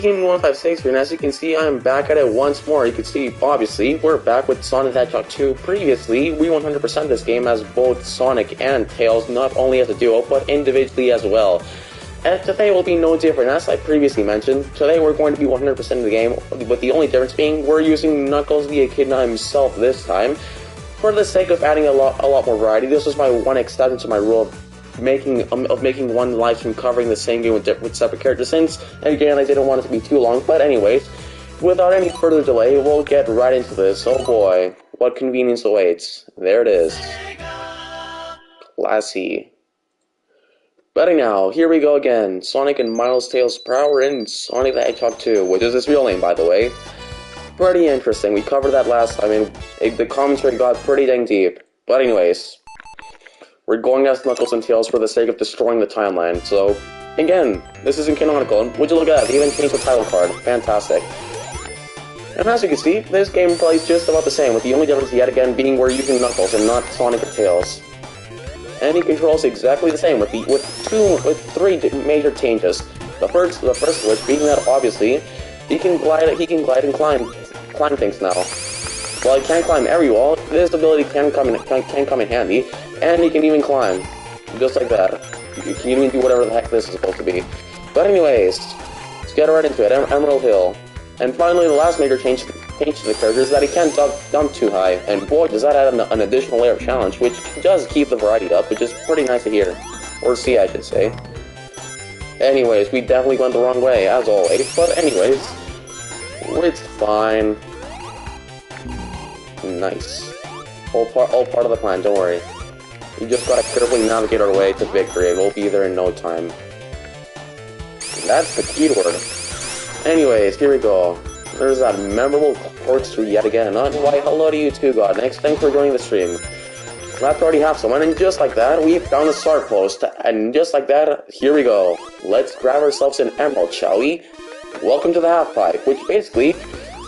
Gaming 156 here, and as you can see, I'm back at it once more. You can see, obviously, we're back with Sonic the Hedgehog 2. Previously, we 100% this game as both Sonic and Tails, not only as a duo, but individually as well. And today will be no different. As I previously mentioned, today we're going to be 100% of the game, with the only difference being we're using Knuckles the Echidna himself this time. For the sake of adding a lot more variety, this was my one exception to my rule of making one live stream covering the same game with separate characters, since, again, I didn't want it to be too long. But anyways, without any further delay, we'll get right into this. Oh boy, what convenience awaits. There it is. Classy. But anyhow, here we go again. Sonic and Miles Tails Prower in Sonic the Hedgehog 2, which is his real name, by the way. Pretty interesting. We covered that last time, and the commentary got pretty dang deep. But anyways, we're going as Knuckles and Tails for the sake of destroying the timeline. So, again, this isn't canonical. And would you look at that? They even changed the title card. Fantastic. And as you can see, this game plays just about the same, with the only difference yet again being we're using Knuckles and not Sonic or Tails. And he controls exactly the same, with three major changes. The first of which being that obviously he can glide and climb things now. While he can't climb every wall, this ability can come in handy, and he can even climb, just like that. You can even do whatever the heck this is supposed to be. But anyways, let's get right into it. Emerald Hill. And finally, the last major change to the character is that he can't jump too high, and boy, does that add an additional layer of challenge, which does keep the variety up, which is pretty nice to hear. Or see, I should say. Anyways, we definitely went the wrong way, as always, but anyways, it's fine. Nice. All part of the plan, don't worry. We just gotta carefully navigate our way to victory, and we'll be there in no time. That's the key word. Anyways, here we go. There's that memorable corkscrew yet again. Why, hello to you too, God. Thanks for joining the stream. Glad to already have someone, and just like that, we found a start post. And just like that, here we go. Let's grab ourselves an emerald, shall we? Welcome to the half pipe, which basically,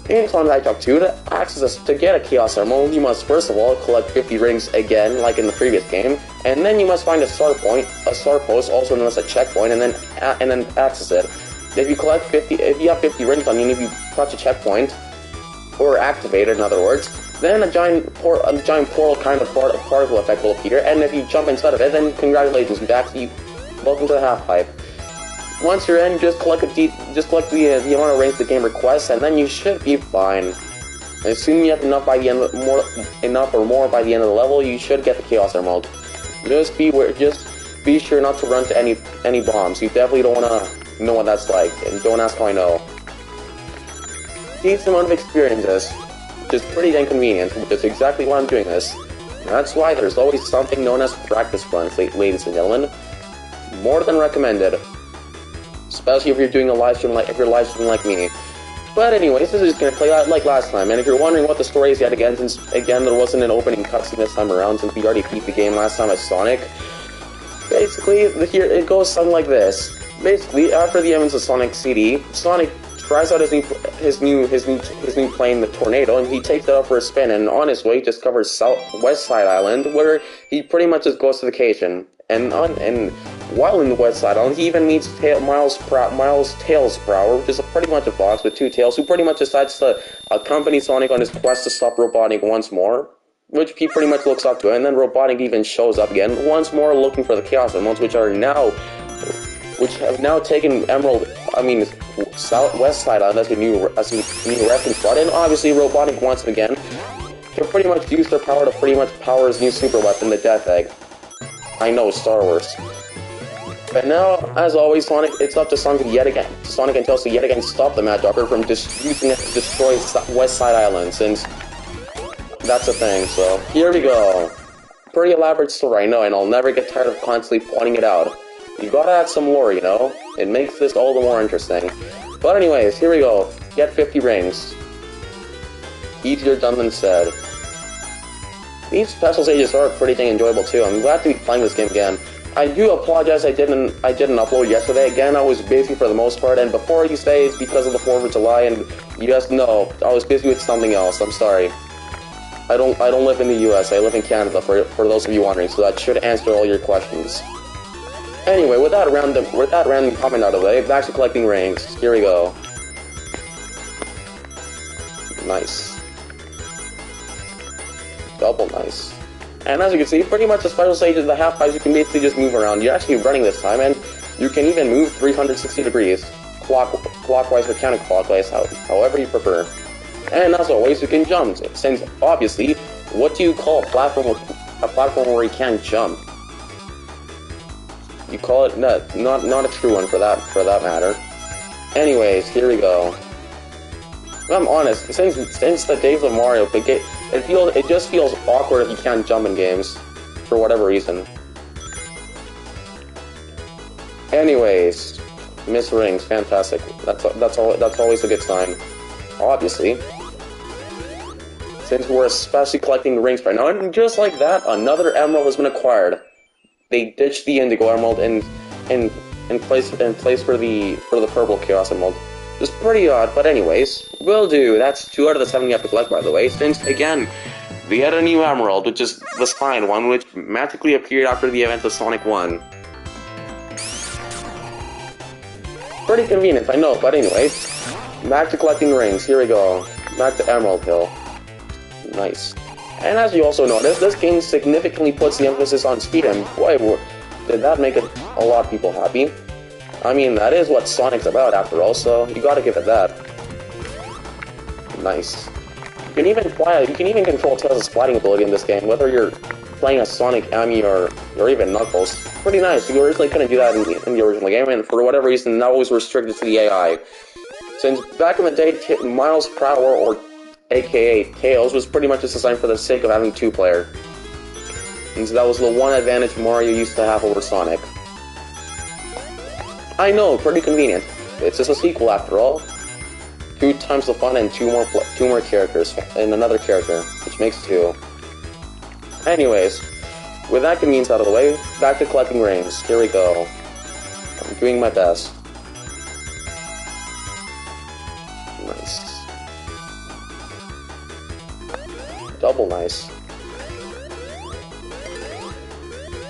in Sonic the Hedgehog 2, to get a Chaos Emerald, you must first of all collect 50 rings again, like in the previous game, and then you must find a star post, also known as a checkpoint, and then access it. If you have 50 rings on you, and if you touch a checkpoint, or activate it, in other words, then a giant portal kind of particle effect will appear, and if you jump inside of it, then congratulations, welcome to the half pipe. Once you're in, just collect the amount of rings the game requests, and then you should be fine. Assuming you have enough by the end or more by the end of the level, you should get the Chaos Emerald. Just be sure not to run to any bombs. You definitely don't wanna know what that's like, and don't ask how I know. Decent amount of experiences, which is pretty inconvenient, which is exactly why I'm doing this. That's why there's always something known as practice runs, ladies and gentlemen. More than recommended. Especially if you're doing a live stream like me. But anyways, this is just gonna play out like last time. And if you're wondering what the story is yet again, since again there wasn't an opening cutscene this time around, since we already beat the game last time as Sonic. Basically, here it goes something like this. Basically, after the events of Sonic CD, Sonic tries out his new plane, the Tornado, and he takes it out for a spin. And on his way, he discovers West Side Island, where he pretty much just goes to vacation. And while in the West Side Island, he even meets Miles Tails Prower, which is pretty much a boss with two tails, who pretty much decides to accompany Sonic on his quest to stop Robotnik once more, which he pretty much looks up to. And then Robotnik even shows up again once more, looking for the Chaos Emeralds, which have now taken West Side Island as a new reference spot. And obviously, Robotnik wants them again to pretty much use their power to pretty much power his new super weapon, the Death Egg. I know, Star Wars. But now, as always, it's up to Sonic and Tails to yet again stop the Mad Dogger from using it to destroy West Side Island, since that's a thing. So here we go. Pretty elaborate story, I know, and I'll never get tired of constantly pointing it out. You gotta add some lore, you know? It makes this all the more interesting. But anyways, here we go. Get 50 rings. Easier done than said. These special stages are pretty dang enjoyable too. I'm glad to be playing this game again. I do apologize I didn't upload yesterday. Again, I was busy for the most part, and before you say it's because of the 4th of July, and you guys know, I was busy with something else. I'm sorry. I don't live in the US, I live in Canada, for those of you wondering, so that should answer all your questions. Anyway, with that random comment out of the way, back to collecting rings. Here we go. Nice. Double nice. And as you can see, pretty much the special stages, the half-pipes, you can basically just move around. You're actually running this time, and you can even move 360 degrees. Clockwise or counterclockwise, however you prefer. And as always, you can jump, since obviously, what do you call a platform where you can't jump? You call it not a true one for that matter. Anyways, here we go. I'm honest, since the days of Mario, it just feels awkward if you can't jump in games, for whatever reason. Anyways, miss rings, fantastic. That's always a good sign. Obviously, since we're especially collecting rings right now, and just like that, another emerald has been acquired. They ditched the Indigo Emerald and placed for the purple Chaos Emerald. Just pretty odd, but anyways, will do. That's 2 out of the 7 you have to collect, by the way, since, again, we had a new emerald, which is the Spine one, which magically appeared after the event of Sonic 1. Pretty convenient, I know, but anyways, back to collecting rings. Here we go. Back to Emerald Hill. Nice. And as you also notice, this game significantly puts the emphasis on speed, and boy, did that make a lot of people happy. I mean, that is what Sonic's about, after all, so you gotta give it that. Nice. You can even control Tails' sliding ability in this game, whether you're playing as Sonic, Amy, or even Knuckles. Pretty nice. You originally couldn't do that in the original game, and for whatever reason, that was restricted to the AI. Since back in the day, Miles Prower, or aka Tails, was pretty much just designed for the sake of having 2-player. And so that was the one advantage Mario used to have over Sonic. I know, pretty convenient. It's just a sequel after all. 2 times the fun and 2 more characters, and another character, which makes 2. Anyways, with that convenience out of the way, back to collecting rings. Here we go. I'm doing my best. Nice. Double nice.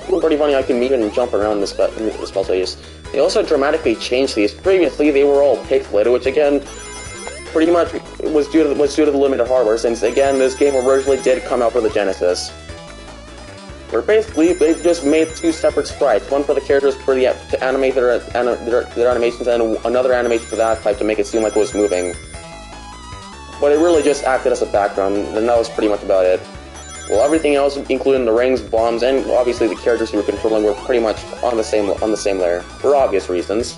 Pretty funny, I can even jump around the spell stages. They also dramatically changed these. Previously, they were all pixelated, which again, pretty much was due to the limited hardware, since again, this game originally did come out for the Genesis. Where basically, they just made 2 separate sprites, one for the characters to animate their animations, and another animation for that type to make it seem like it was moving. But it really just acted as a background, and that was pretty much about it. Well, everything else, including the rings, bombs, and obviously the characters you were controlling, were pretty much on the same layer, for obvious reasons.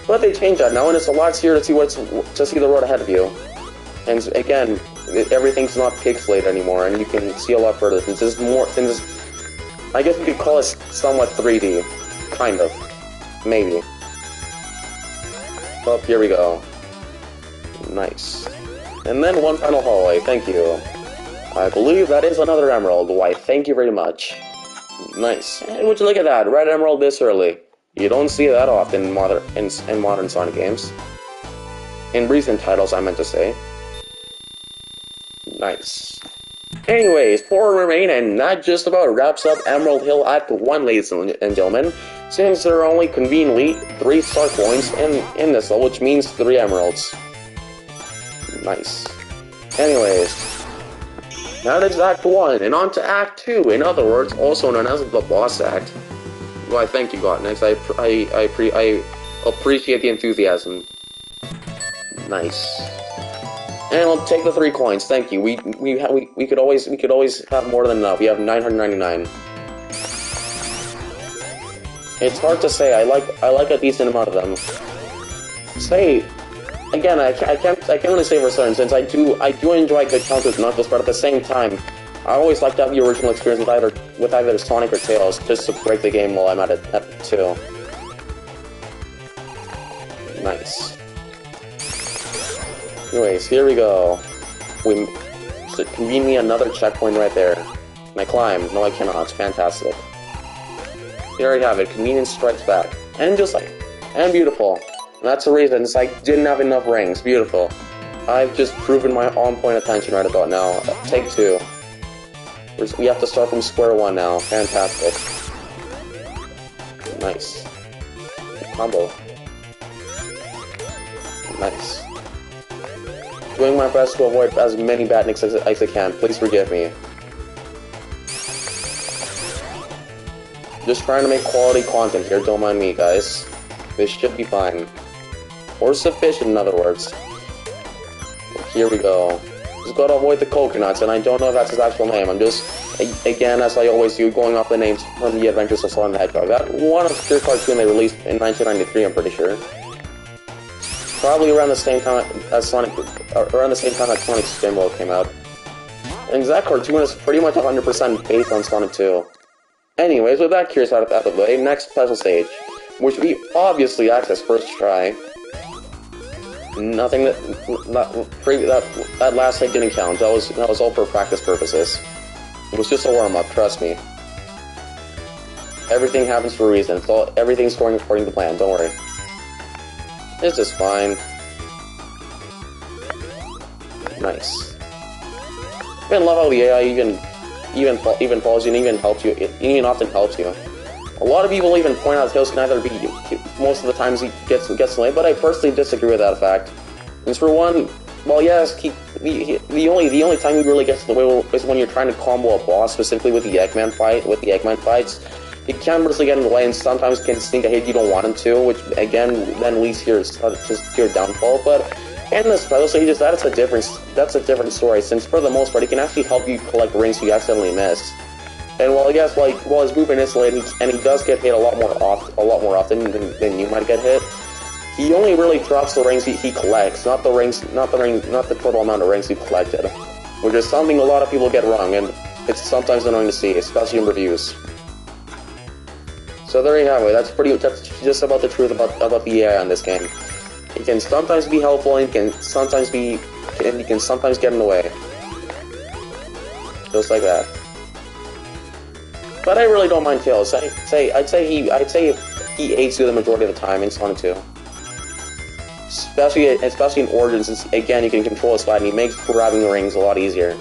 But they changed that now, and it's a lot easier to see the road ahead of you. And again, everything's not pixelated anymore, and you can see a lot further. Since I guess you could call it somewhat 3D, kind of, maybe. Oh, here we go. Nice. And then one final hallway. Thank you. I believe that is another emerald. Why, thank you very much. Nice. And would you look at that? Red emerald this early. You don't see that often in modern Sonic games. In recent titles, I meant to say. Nice. Anyways, 4 remain, and that just about wraps up Emerald Hill Act 1, ladies and gentlemen. Since there are only conveniently 3 star coins in this level, which means 3 emeralds. Nice. Anyways. Now that's Act 1, and on to Act 2, in other words, also known as the Boss Act. Why, thank you, Gottnix. I appreciate the enthusiasm. Nice. And I'll take the 3 coins, thank you. We could always have more than enough. We have 999. It's hard to say, I like a decent amount of them. Say, again, I can't really say for certain, since I do enjoy good counts with Knuckles, but at the same time, I always like to have the original experience with either Sonic or Tails, just to break the game while I'm at it too. Nice. Anyways, here we go. Conveniently another checkpoint right there. Can I climb? No, I cannot. Fantastic. Here we have it. Convenience strikes back. And beautiful. And that's the reason, it's like, didn't have enough rings. Beautiful. I've just proven my on-point attention right about now. Take 2. We have to start from square 1 now. Fantastic. Nice. Combo. Nice. Doing my best to avoid as many bad nicks as I can. Please forgive me. Just trying to make quality content here, don't mind me, guys. This should be fine. Or sufficient, in other words. Here we go. Just gotta avoid the coconuts, and I don't know if that's his actual name. I'm just, again, as I always do, going off the names from the Adventures of Sonic the Hedgehog. That one of their cartoon they released in 1993, I'm pretty sure. Probably around the same time as Sonic Spinball came out. And that cartoon is pretty much 100% based on Sonic 2. Anyways, with that curious out of the way, next special stage, which we obviously accessed first try. Nothing that last hit didn't count. That was all for practice purposes. It was just a warm up, trust me. Everything happens for a reason. Everything's going according to plan. Don't worry. It's just fine. Nice. I love how the AI even follows you and even helps you. It even often helps you. A lot of people even point out Tails can either be, most of the times he gets delayed, but I personally disagree with that fact. And for one, well, yes, the only time he really gets delayed is when you're trying to combo a boss, specifically with the Eggman fights. He can really get in the way and sometimes can sneak a hit you don't want him to, which again then leads to your downfall. But in the special stages, that's a different story, since for the most part he can actually help you collect rings you accidentally miss. And while his movement is delayed and he does get hit a lot more often than you might get hit, he only really drops the rings he collects, not the total amount of rings he collected, which is something a lot of people get wrong, and it's sometimes annoying to see, especially in reviews. So there you have it. That's just about the truth about the AI on this game. It can sometimes be helpful, and it can sometimes get in the way, just like that. But I really don't mind Tails. I'd say he aids you the majority of the time in Sonic 2. Especially in Origins, since again you can control his slide and he makes grabbing the rings a lot easier.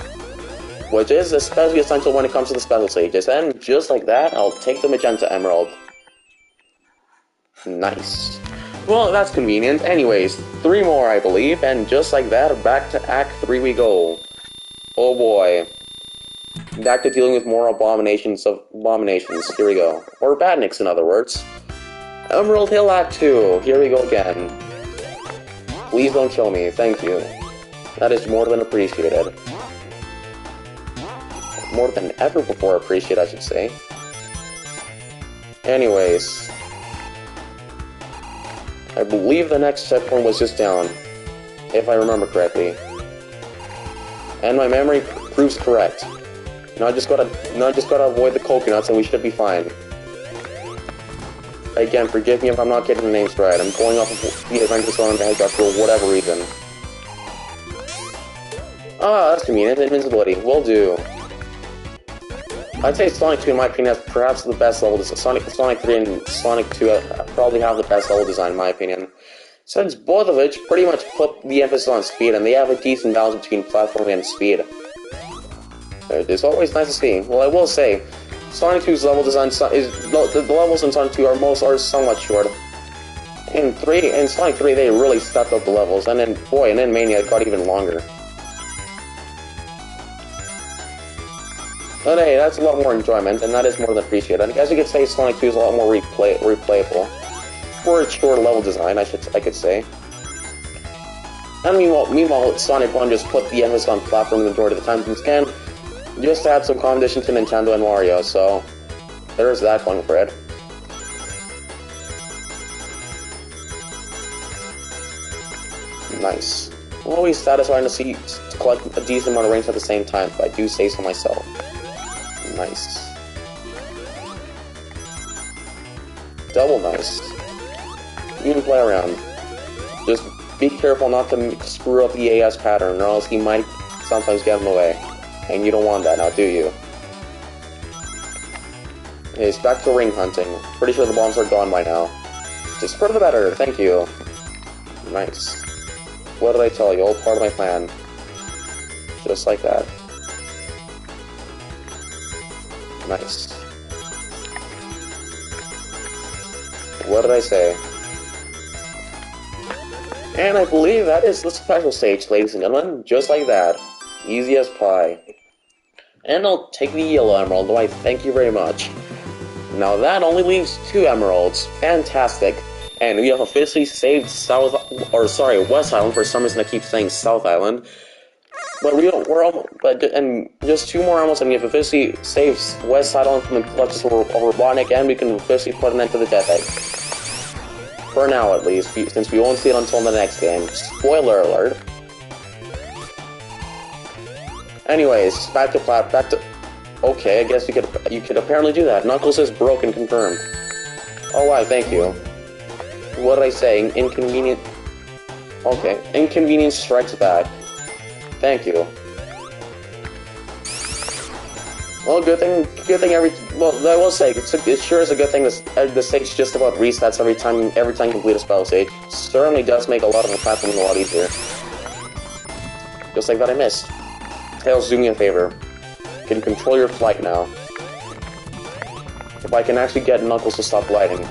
Which is especially essential when it comes to the special stages. And just like that, I'll take the Magenta Emerald. Nice. Well, that's convenient. Anyways, 3 more I believe, and just like that, back to Act 3 we go. Oh boy. Back to dealing with more abominations. Here we go. Or badniks, in other words. Emerald Hill Act 2. Here we go again. Please don't kill me. Thank you. That is more than appreciated. More than ever before appreciated, I should say. Anyways. I believe the next checkpoint was just down. If I remember correctly. And my memory proves correct. Now I just gotta avoid the coconuts and we should be fine. Again, forgive me if I'm not getting the names right. I'm going off of the Adventures of Sonic the Hedgehog for whatever reason. Ah, that's convenient. Invincibility. Will do. I'd say Sonic 2, in my opinion, has perhaps the best level design. Sonic 3 and Sonic 2 probably have the best level design, in my opinion. Since both of which pretty much put the emphasis on speed, and they have a decent balance between platforming and speed. It's always nice to see. Well, I will say, Sonic 2's level design the levels in Sonic 2 are somewhat short. In Sonic 3, they really stepped up the levels, and then Mania it got even longer. But hey, that's a lot more enjoyment, and that is more than appreciated. And as you could say, Sonic 2 is a lot more replayable. For its short level design, I could say. And meanwhile, Sonic 1 just put the emphasis on platforming the majority of the time, since again, just to add some competition to Nintendo and Mario, so there's that going for it. Nice. Always satisfying to collect a decent amount of rings at the same time, if I do say so myself. Nice. Double nice. You can play around. Just be careful not to screw up the AS pattern, or else he might sometimes get in the way. And you don't want that now, do you? It's back to ring hunting. Pretty sure the bombs are gone by now. Just for the better, thank you. Nice. What did I tell you? All part of my plan. Just like that. Nice. What did I say? And I believe that is the special stage, ladies and gentlemen. Just like that. Easy as pie. And I'll take the yellow emerald, though I thank you very much. Now that only leaves 2 emeralds. Fantastic. And we have officially saved West Island. For some reason I keep saying South Island. But and just 2 more emeralds and we have officially saved West Island from the clutches of Robotnik, and we can officially put an end to the Death Egg. For now, at least, since we won't see it until the next game. Spoiler alert. Anyways, back to... Okay, I guess you could apparently do that. Knuckles is broken, confirmed. Oh wow, thank you. What did I say? Inconvenient... Okay, inconvenience strikes back. Thank you. Well, good thing well, I will say, it sure is a good thing the stage just about resets every time you complete a spell stage. Certainly does make a lot of the platforming a lot easier. Just like that I missed. Tails, do me a favor. Can you control your flight now? If I can actually get Knuckles to stop gliding.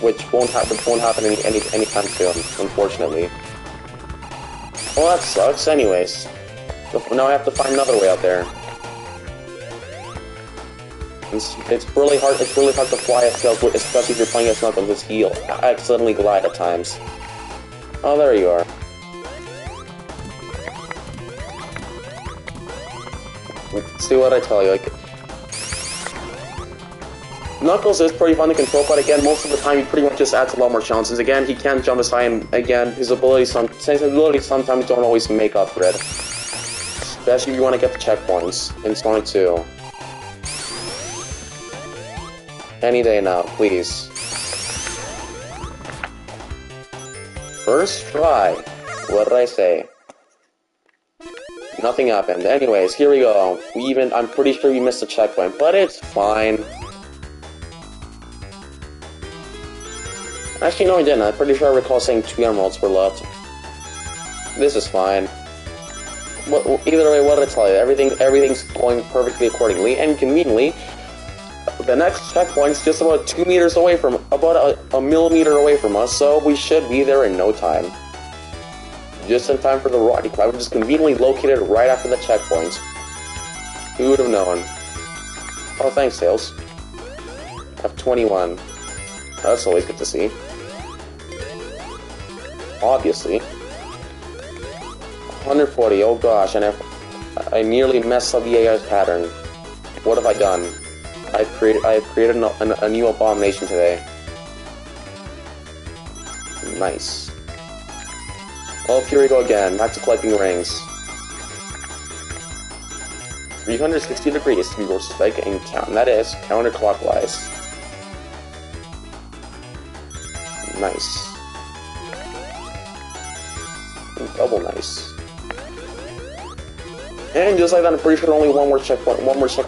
Which won't happen anytime soon, unfortunately. Well, that sucks, anyways. Now I have to find another way out there. It's really hard to fly at Tails, especially if you're playing as Knuckles, because he'll accidentally glide at times. Oh, there you are. See what I tell you, like... Knuckles is pretty fun to control, but again, most of the time he pretty much just adds a lot more challenges. Again, he can't jump as high, and again, his abilities sometimes don't always make up for it. Especially if you want to get the checkpoints in Sonic 2. Any day now, please. First try. What did I say? Nothing happened. Anyways, here we go. I'm pretty sure we missed a checkpoint, but it's fine. Actually, no, I didn't. I'm pretty sure I recall saying 2 emeralds were left. This is fine. Well, either way, what did I tell you? Everything's going perfectly accordingly, and conveniently, the next checkpoint's just about 2 meters away about a millimeter away from us, so we should be there in no time. Just in time for the Roddy Cloud, which is conveniently located right after the checkpoint. Who would have known? Oh, thanks, Tails. I have 21. That's always good to see. Obviously. 140, oh gosh, and I nearly messed up the AI's pattern. What have I done? I've created a new abomination today. Nice. Well, here we go again, back to collecting rings. 360 degrees to be more specific, and that is counterclockwise. Nice. Double nice. And just like that, I'm pretty sure only one more checkpoint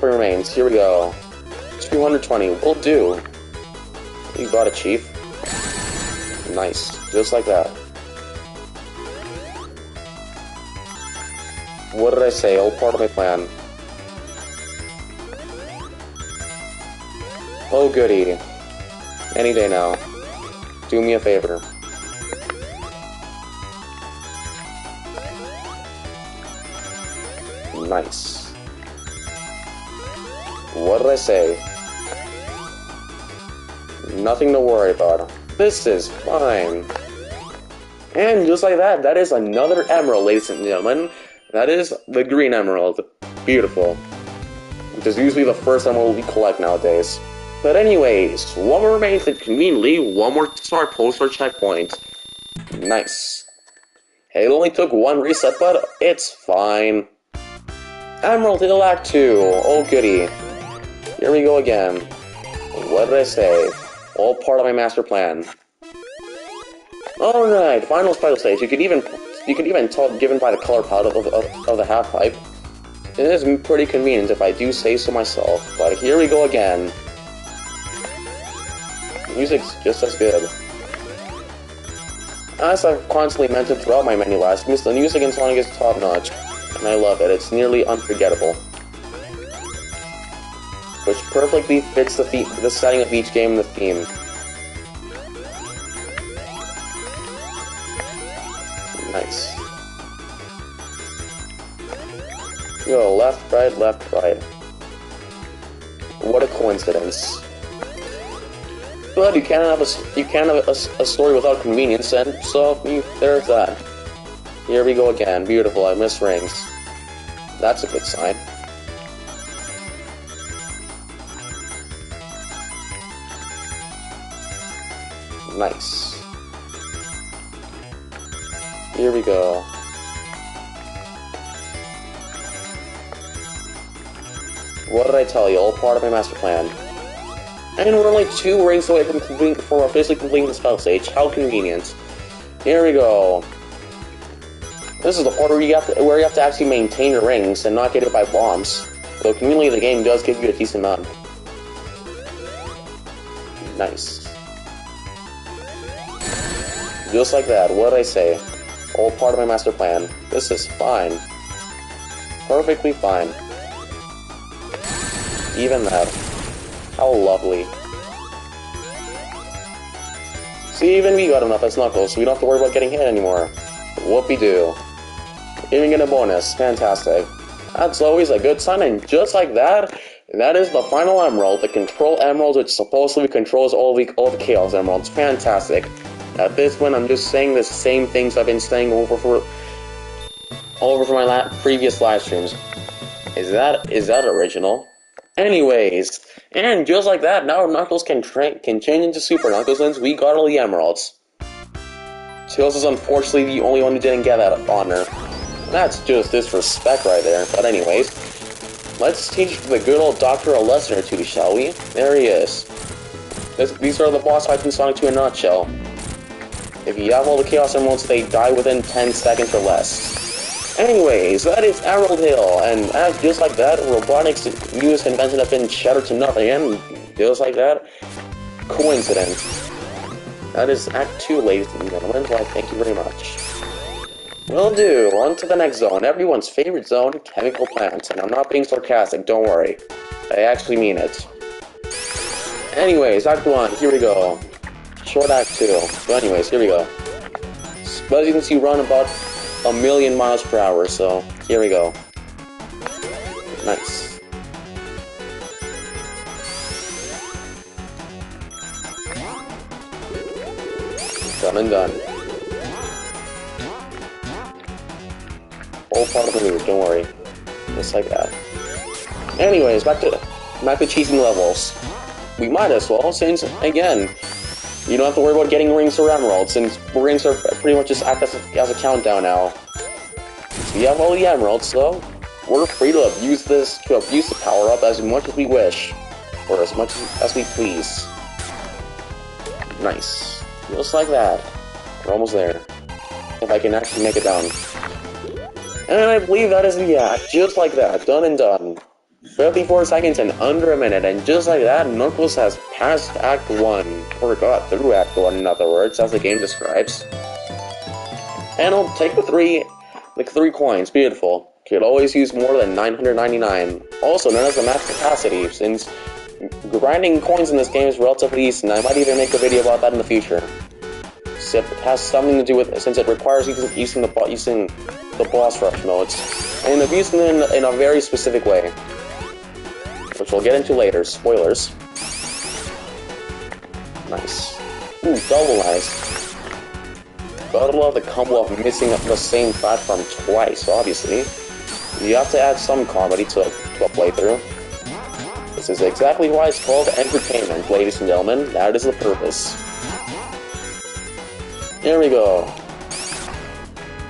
remains. Here we go. 220, will do. You got it, Chief. Nice. Just like that. What did I say? All part of my plan. Oh goody. Any day now. Do me a favor. Nice. What did I say? Nothing to worry about. This is fine. And just like that, that is another emerald, ladies and gentlemen. That is the green emerald. Beautiful. Which is usually the first emerald we collect nowadays. But anyways, one more remains, and conveniently, one more star post or checkpoint. Nice. Hey, it only took 1 reset, but it's fine. Emerald Hill Act 2. Oh goody. Here we go again. What did I say? All part of my master plan. Alright, final special stage. You could even tell, given by the color palette of the half pipe. It is pretty convenient if I do say so myself. But here we go again. Music's just as good. As I've constantly mentioned throughout my many lives, the music in Sonic is top notch. And I love it. It's nearly unforgettable. Which perfectly fits the setting of each game and the theme. Nice. Go left, right, left, right. What a coincidence. But you can't have a story without convenience, and so there's that. Here we go again. Beautiful. I miss rings. That's a good sign. Nice. Here we go. What did I tell you? All part of my master plan. And we're only 2 rings away from officially completing the spell stage. How convenient. Here we go. This is the part where you have to actually maintain your rings and not get hit by bombs. Though conveniently the game does give you a decent amount. Nice. Just like that. What did I say? All part of my master plan. This is fine. Perfectly fine. Even that. How lovely. See, even we got enough as Knuckles, so we don't have to worry about getting hit anymore. Whoopie-doo. Even get a bonus. Fantastic. That's always a good sign, and just like that, that is the final emerald, the control emerald, which supposedly controls all the Chaos Emeralds. Fantastic. At this point, I'm just saying the same things I've been saying over for my previous live streams. Is that original? Anyways, and just like that, now Knuckles can change into Super Knuckles since we got all the emeralds. Tails is unfortunately the only one who didn't get that honor. That's just disrespect right there. But anyways, let's teach the good old doctor a lesson or two, shall we? There he is. These are the boss fights in Sonic 2 in a nutshell. If you have all the Chaos Emeralds, they die within 10 seconds or less. Anyways, that is Emerald Hill, and just like that, robotics newest invention have been shattered to nothing, and just like that, coincidence. That is Act 2, ladies and gentlemen, well, thank you very much. Will do, on to the next zone, everyone's favorite zone, chemical plants, and I'm not being sarcastic, don't worry. I actually mean it. Anyways, Act 1, here we go. Short Act 2. So anyways, here we go. But as you can see, run about 1,000,000 miles per hour, so here we go. Nice. Done and done. All part of the move, don't worry. Just like that. Anyways, back to cheating levels. We might as well, since, again, you don't have to worry about getting rings or emeralds, since rings are pretty much just act as a countdown now. So we have all the emeralds, so we're free to abuse the power-up as much as we wish, or as much as we please. Nice. Just like that. We're almost there. If I can actually make it down. And I believe that is the act, just like that, done and done. 54 seconds and under a minute, and just like that, Knuckles has passed Act 1, or got through Act 1 in other words, as the game describes. And I'll take the three coins, beautiful. Could always use more than 999, also known as the max capacity, since grinding coins in this game is relatively easy, and I might even make a video about that in the future. It has something to do with, since it requires using the boss rush modes, and abusing them in a very specific way, which we'll get into later. Spoilers. Nice. Ooh, double nice. Gotta love the combo of missing the same platform twice, obviously. You have to add some comedy to a playthrough. This is exactly why it's called entertainment, ladies and gentlemen. That is the purpose. Here we go.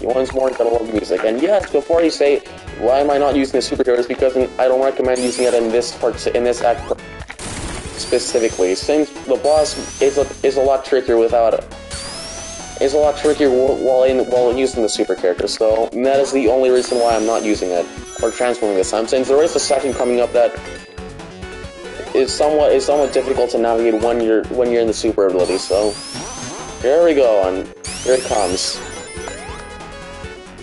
Once more, gotta love music. And yes, before you say, why am I not using the superheroes? Because I don't recommend using it in this act specifically, since the boss is a lot trickier without it. Is a lot trickier while using the super characters. So that is the only reason why I'm not using it or transforming this time. Since there is a section coming up that is somewhat difficult to navigate when you're in the super ability. So here we go, and here it comes.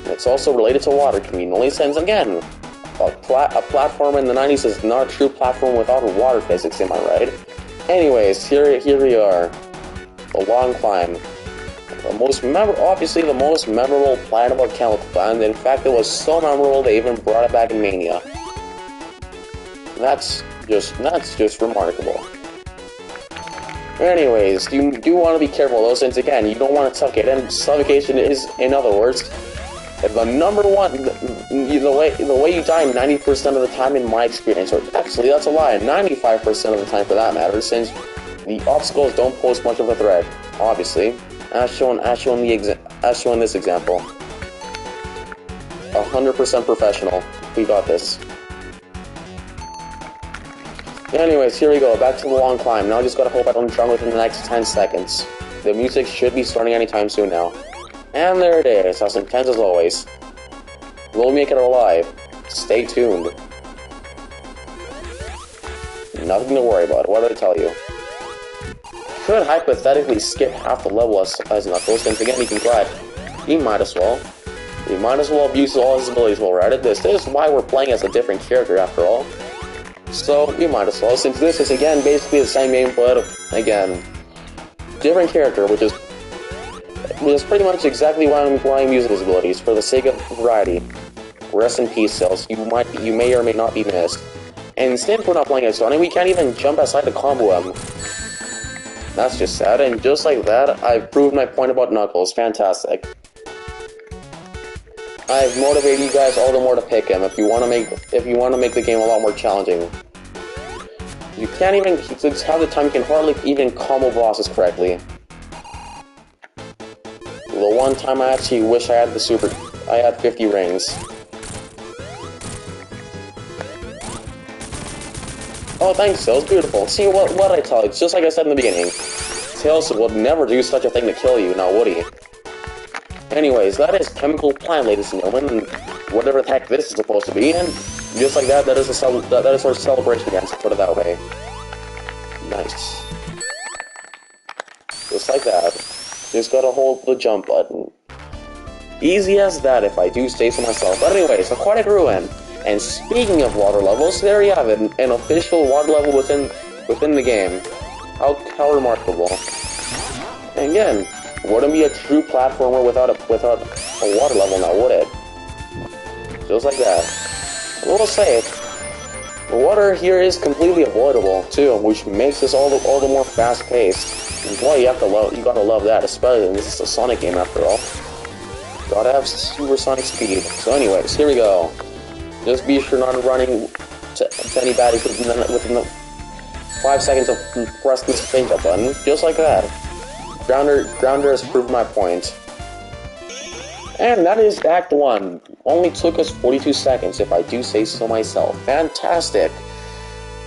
It's also related to water conveniently, since again, a platform in the 90s is not a true platform without water physics, am I right? Anyways, here we are. The long climb. Obviously the most memorable planet about Chemical Planet. In fact, it was so memorable they even brought it back in Mania. That's just remarkable. Anyways, you do want to be careful though, since again, you don't want to suffocate, and suffocation is, in other words, the number one, the way you die 90% of the time in my experience, or actually that's a lie, 95% of the time for that matter, since the obstacles don't pose much of a threat, obviously, as shown in this example. 100% professional. We got this. Anyways, here we go, back to the long climb. Now I just gotta hope I don't drown within the next 10 seconds. The music should be starting anytime soon now. And there it is, as intense as always. We'll make it alive. Stay tuned. Nothing to worry about, what did I tell you? Could hypothetically skip half the level as Knuckles, since again he can try it. He might as well. He might as well abuse all his abilities while we're at it. This is why we're playing as a different character after all. So, you might as well, since this is, again, basically the same game, but, again, different character, which is pretty much exactly why I'm using his abilities, for the sake of variety. Rest in peace, Cells. You may or may not be missed. And since we're not playing as Sonic, we can't even jump outside to combo him. That's just sad, and just like that, I've proved my point about Knuckles. Fantastic. I've motivated you guys all the more to pick him if you want to make the game a lot more challenging. You can't even half the time you can hardly even combo bosses correctly. The one time I actually wish I had 50 rings. Oh, thanks, Tails. Beautiful. See what I tell you? It's just like I said in the beginning. Tails would never do such a thing to kill you, now would he? Anyways, that is Chemical Planet, ladies and gentlemen, and whatever the heck this is supposed to be, and just like that, that is our celebration again, to put it that way. Nice. Just like that. Just gotta hold the jump button. Easy as that, if I do say so myself. But anyways, Aquatic Ruin. And speaking of water levels, there you have it, an official water level within the game. How remarkable. And again, wouldn't be a true platformer without a water level now, would it? Just like that. I will say, the water here is completely avoidable too, which makes this all the more fast-paced. And boy, you gotta love that, especially this is a Sonic game after all. Gotta have supersonic speed. So anyways, here we go. Just be sure not running to any baddies within the 5 seconds of pressing this change up button, just like that. Grounder has proved my point. And that is Act 1. Only took us 42 seconds, if I do say so myself. Fantastic.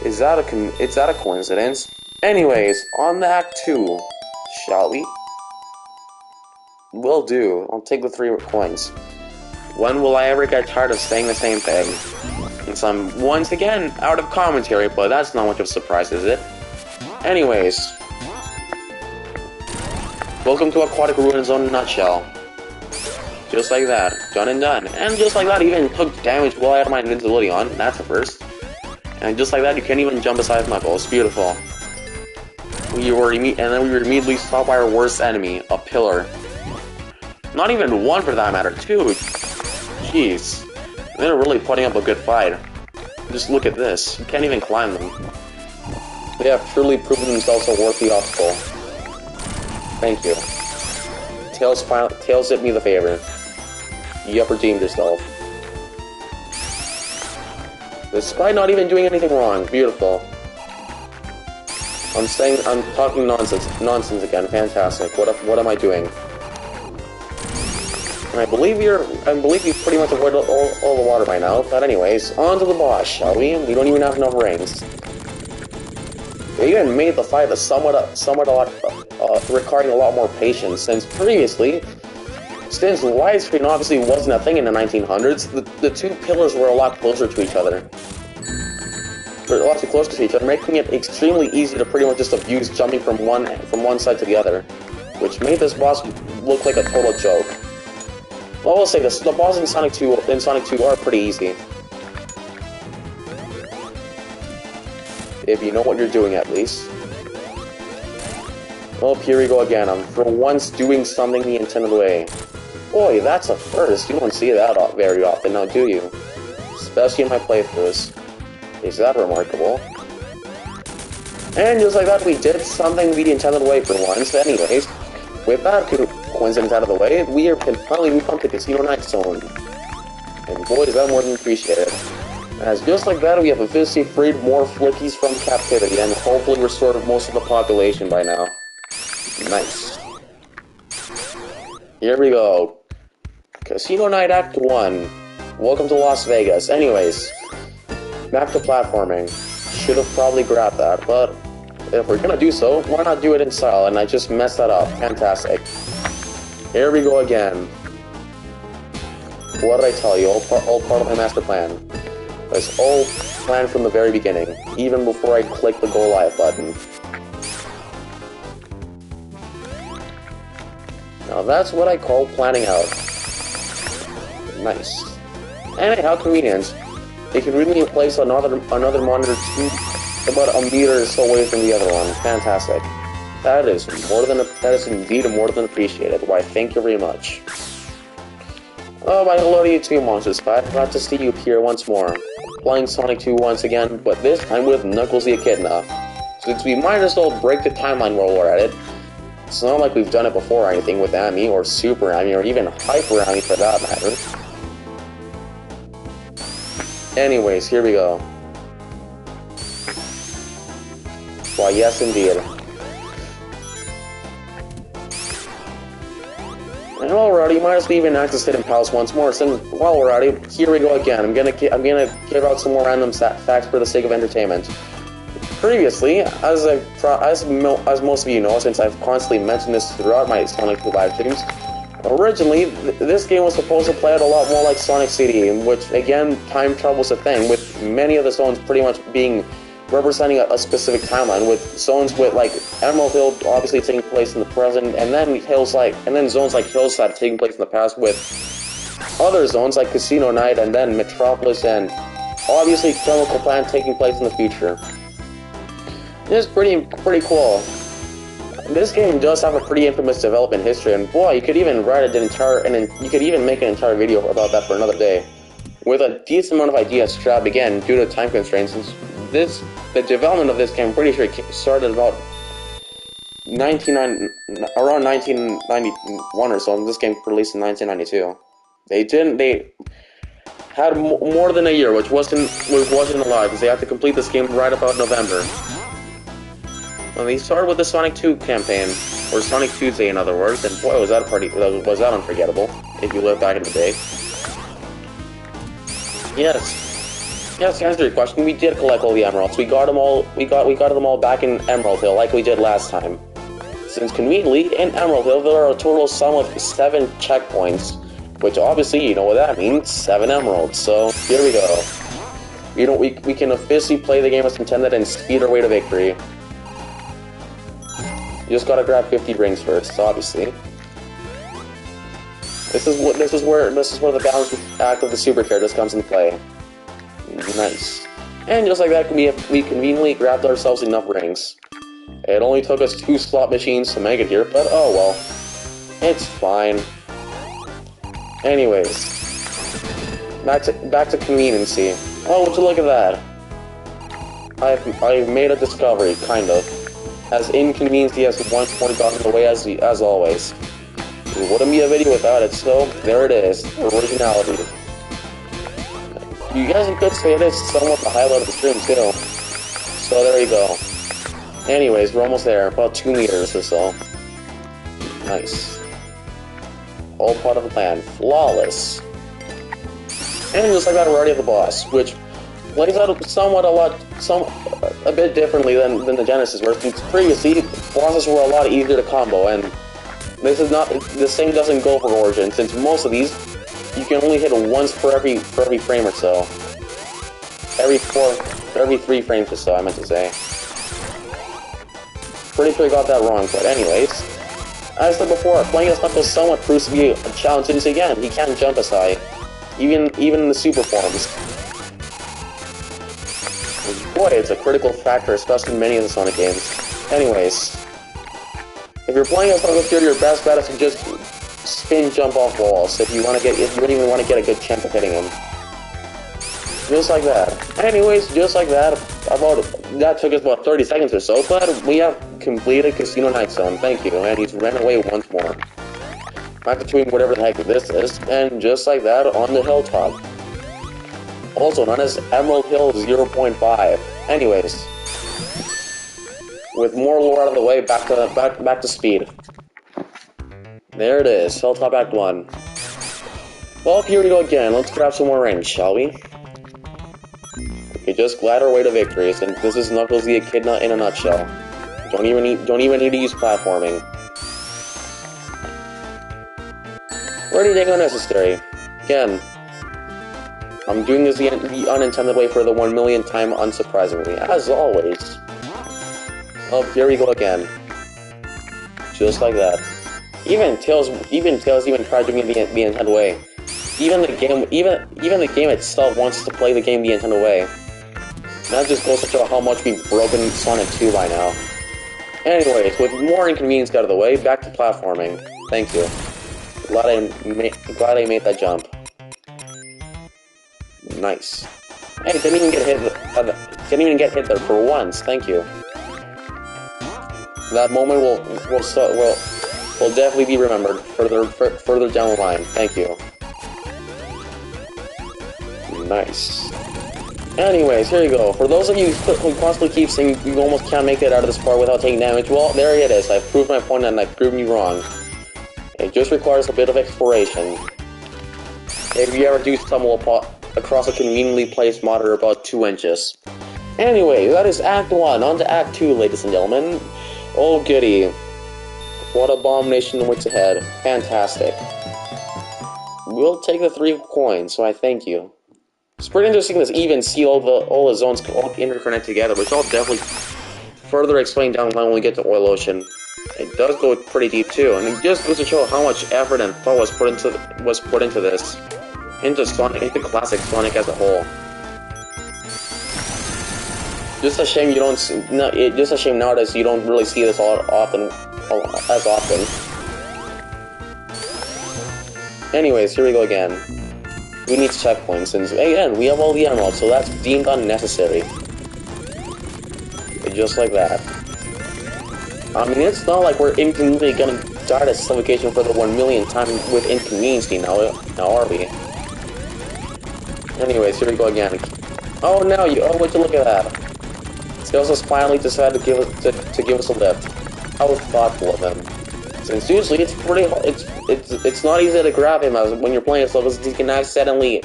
Is that a coincidence? Anyways, on to Act 2, shall we? Will do. I'll take the 3 coins. When will I ever get tired of saying the same thing? Since I'm once again out of commentary, but that's not much of a surprise, is it? Anyways, welcome to Aquatic Ruin Zone in a nutshell. Just like that, done and done. And just like that, even took damage while I had my invincibility on. That's the first. And just like that, you can't even jump aside Knuckles. Beautiful. And then we were immediately stopped by our worst enemy, a pillar. Not even one for that matter, two. Jeez. They're really putting up a good fight. Just look at this. You can't even climb them. They have truly proven themselves a worthy obstacle. Thank you. Tails did me the favor. You have redeemed yourself. Despite not even doing anything wrong. Beautiful. I'm talking nonsense again. Fantastic. What am I doing? And I believe you've pretty much avoided all the water by now. But anyways, on to the boss, shall we? We don't even have enough rings. They even made the fight requiring a lot more patience, since previously, since widescreen obviously wasn't a thing in the 1900s, the two pillars were a lot closer to each other. They're a lot too close to each other, making it extremely easy to pretty much just abuse jumping from one side to the other, which made this boss look like a total joke. Well, I will say this, the bosses in Sonic 2 are pretty easy. If you know what you're doing, at least. Oh, here we go again. I'm for once doing something the intended way. Boy, that's a first. You don't see that very often, now do you? Especially in my playthroughs. Is that remarkable? And just like that, we did something the intended way for once. Anyways, with that coincidence out of the way, we can finally move on to Casino Night Zone. And boy, is that more than appreciated. As just like that, we have officially freed more flickies from captivity and hopefully restored most of the population by now. Nice. Here we go. Casino Night Act 1. Welcome to Las Vegas. Anyways, back to platforming. Should have probably grabbed that, but if we're gonna do so, why not do it in style? And I just messed that up. Fantastic. Here we go again. What did I tell you? All part of my master plan. It's all planned from the very beginning, even before I click the Go Live button. Now that's what I call planning out. Nice. And how convenient. They can really place another monitor about a meter or so away from the other one. Fantastic. That is indeed more than appreciated. Why, thank you very much. Oh, my hello to you too, Monster Spy. Glad to see you here once more. Playing Sonic 2 once again, but this time with Knuckles the Echidna. Since we might as well break the timeline while we're at it. It's not like we've done it before or anything with Amy, or Super Amy, or even Hyper Amy for that matter. Anyways, here we go. Why, yes indeed. And alrighty, might as well even access Hidden Palace once more. Since while we're at it, here we go again. I'm gonna give out some more random facts for the sake of entertainment. Previously, as most of you know, since I've constantly mentioned this throughout my Sonic 2 live streams, originally this game was supposed to play out a lot more like Sonic CD, in which again time travel's a thing, with many of the zones pretty much being representing a specific timeline, with zones with like Emerald Hill obviously taking place in the present, and then zones like Hillside taking place in the past, with other zones like Casino Night and then Metropolis and obviously Chemical Plant taking place in the future. It's pretty cool. This game does have a pretty infamous development history, and boy, you could even you could even make an entire video about that for another day, with a decent amount of ideas scrapped again due to time constraints. The development of this game, I'm pretty sure it started about around 1991 or so, and this game released in 1992. They had more than a year, which wasn't a lot, because they had to complete this game right about November. Well, they started with the Sonic 2 campaign, or Sonic Tuesday in other words, and boy was that unforgettable, if you live back in the day. Yes, to answer your question, we did collect all the emeralds. We got them all back in Emerald Hill, like we did last time. Since conveniently, in Emerald Hill, there are a total sum of 7 checkpoints, which obviously, you know what that means, 7 emeralds. So, here we go. We can officially play the game as intended and speed our way to victory. You just gotta grab 50 rings first, obviously. This is where the balancing act of the super characters comes into play. Nice. And just like that, we conveniently grabbed ourselves enough rings. It only took us 2 slot machines to make it here, but oh well. It's fine. Anyways, back to conveniency. Oh, would you look at that? I've made a discovery, kind of. As inconveniency as one point got in the way as always. It wouldn't be a video without it, so there it is. Originality. You guys could say it is somewhat the highlight of the stream too. So there you go. Anyways, we're almost there. About 2 meters or so. Nice. All part of the plan. Flawless. And just like that, we're already at the boss, which plays out a bit differently than the Genesis version. Previously, bosses were a lot easier to combo, and the same doesn't go for Origin, since most of these you can only hit once per every frame or so. Every 3 frames or so, I meant to say. Pretty sure I got that wrong, but anyways. As I said before, playing as Knuckles somewhat proves to be a challenge, since again, he can't jump as high. Even in the super forms. Boy, it's a critical factor, especially in many of the Sonic games. Anyways. If you're playing a Call of Duty, your best bet is to just spin jump off walls if you really want to get a good chance of hitting them. Just like that. Anyways, just like that. That took us about 30 seconds or so, but we have completed Casino Night Zone. Thank you. And he's ran away once more. Back to doing whatever the heck this is, and just like that, on the hilltop. Also known as Emerald Hill 0.5. Anyways, with more lore out of the way, back to speed. There it is, Hilltop Act 1. Well, here we go again. Let's grab some more rings, shall we? We just glide our way to victory, and this is Knuckles the Echidna in a nutshell. Don't even need to use platforming. Or anything unnecessary. Again, I'm doing this the unintended way for the 1 millionth time, unsurprisingly, as always. Oh, here we go again. Just like that. Even Tails tried doing it the intended way. Even the game itself wants to play the game the intended way. And that just goes to show how much we've broken Sonic 2 by now. Anyways, with more inconvenience out of the way, back to platforming. Thank you. Glad I made that jump. Nice. Hey, didn't even get hit there for once. Thank you. That moment will definitely be remembered further down the line. Thank you. Nice. Anyways, here you go. For those of you who constantly keep saying you almost can't make it out of this part without taking damage, well, there it is. I've proved my point and I've proven you wrong. It just requires a bit of exploration. If you ever do stumble across a conveniently placed monitor about 2 inches. Anyway, that is Act 1. On to Act 2, ladies and gentlemen. Oh goody. What abomination waits ahead. Fantastic. We'll take the 3 coins, so I thank you. It's pretty interesting to even see all the zones all interconnect together, which I'll definitely further explain down the line when we get to Oil Ocean. It does go pretty deep too, and it just goes to show how much effort and thought was put into this, into classic Sonic as a whole. Just a shame just a shame nowadays you don't really see this as often. Anyways, here we go again. We need checkpoints, since again we have all the emeralds, so that's deemed unnecessary. Just like that. I mean, it's not like we're inconveniently gonna die to suffocation for the 1 millionth time with inconvenience now are we? Anyways, here we go again. Oh no, would you look at that? Tails has finally decided to give us a lift. How thoughtful of him. Since usually it's pretty hard, it's not easy to grab him as when you're playing this level, because he can accidentally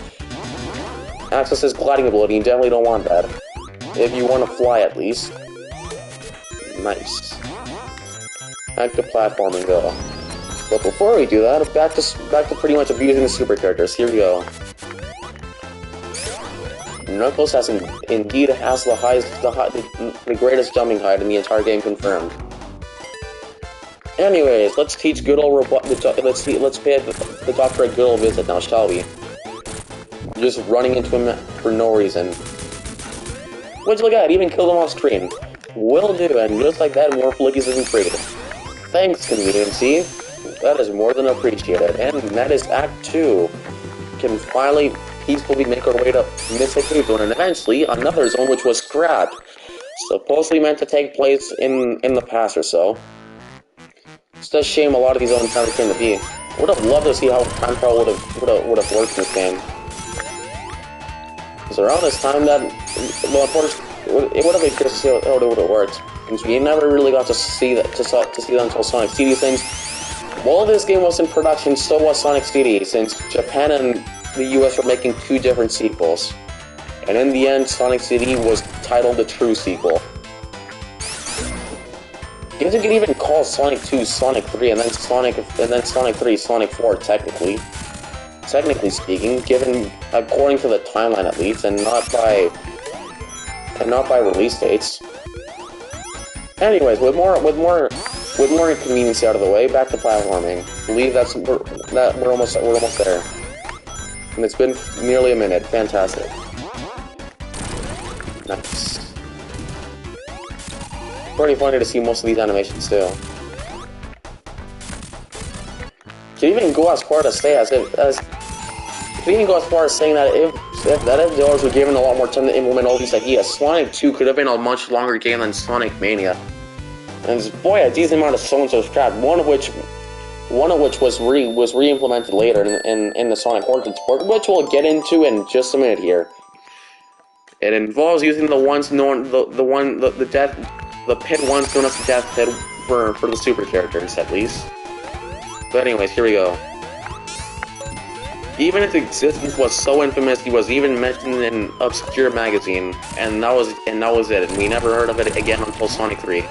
access his gliding ability. You definitely don't want that. If you want to fly, at least. Nice. Back to platforming, though. But before we do that, back to pretty much abusing the super characters. Here we go. Knuckles indeed has the greatest jumping height in the entire game confirmed. Anyways, let's teach good old let's pay the doctor a good old visit now, shall we? Just running into him for no reason. What'd you look at? Even killed him off screen. Will do, and just like that, more flickies isn't free. Thanks, conveniency. That is more than appreciated. And that is Act 2. Can finally peacefully make our way to Mystic Cave Zone, and eventually another zone which was scrapped. Supposedly meant to take place in the past or so. It's a shame a lot of these zones never came to be. Would have loved to see how time travel would have worked in this game. Because around this time that, well, unfortunately, it would have been good to see how it would have worked. Since we never really got to see that until Sonic CD things. While this game was in production, so was Sonic CD, since Japan and the US were making 2 different sequels. And in the end, Sonic CD was titled the true sequel. I guess you could even call Sonic 2 Sonic 3, and then Sonic 3 Sonic 4, technically speaking, given according to the timeline at least, and not by release dates. Anyways, with more inconvenience out of the way, back to platforming. I believe we're almost there. And it's been nearly a minute. Fantastic. Nice. Pretty funny to see most of these animations too. Could even go as far to say could even go as far as saying that if developers were given a lot more time to implement all these ideas, Sonic 2 could have been a much longer game than Sonic Mania. And boy, a decent amount of stones were scrapped. One of which was re-implemented later in the Sonic Origins port, which we'll get into in just a minute here. It involves using the pit ones known as the Death Pit for the super characters at least. But anyways, here we go. Even its existence was so infamous, he was even mentioned in an obscure magazine, and that was it. And we never heard of it again until Sonic 3.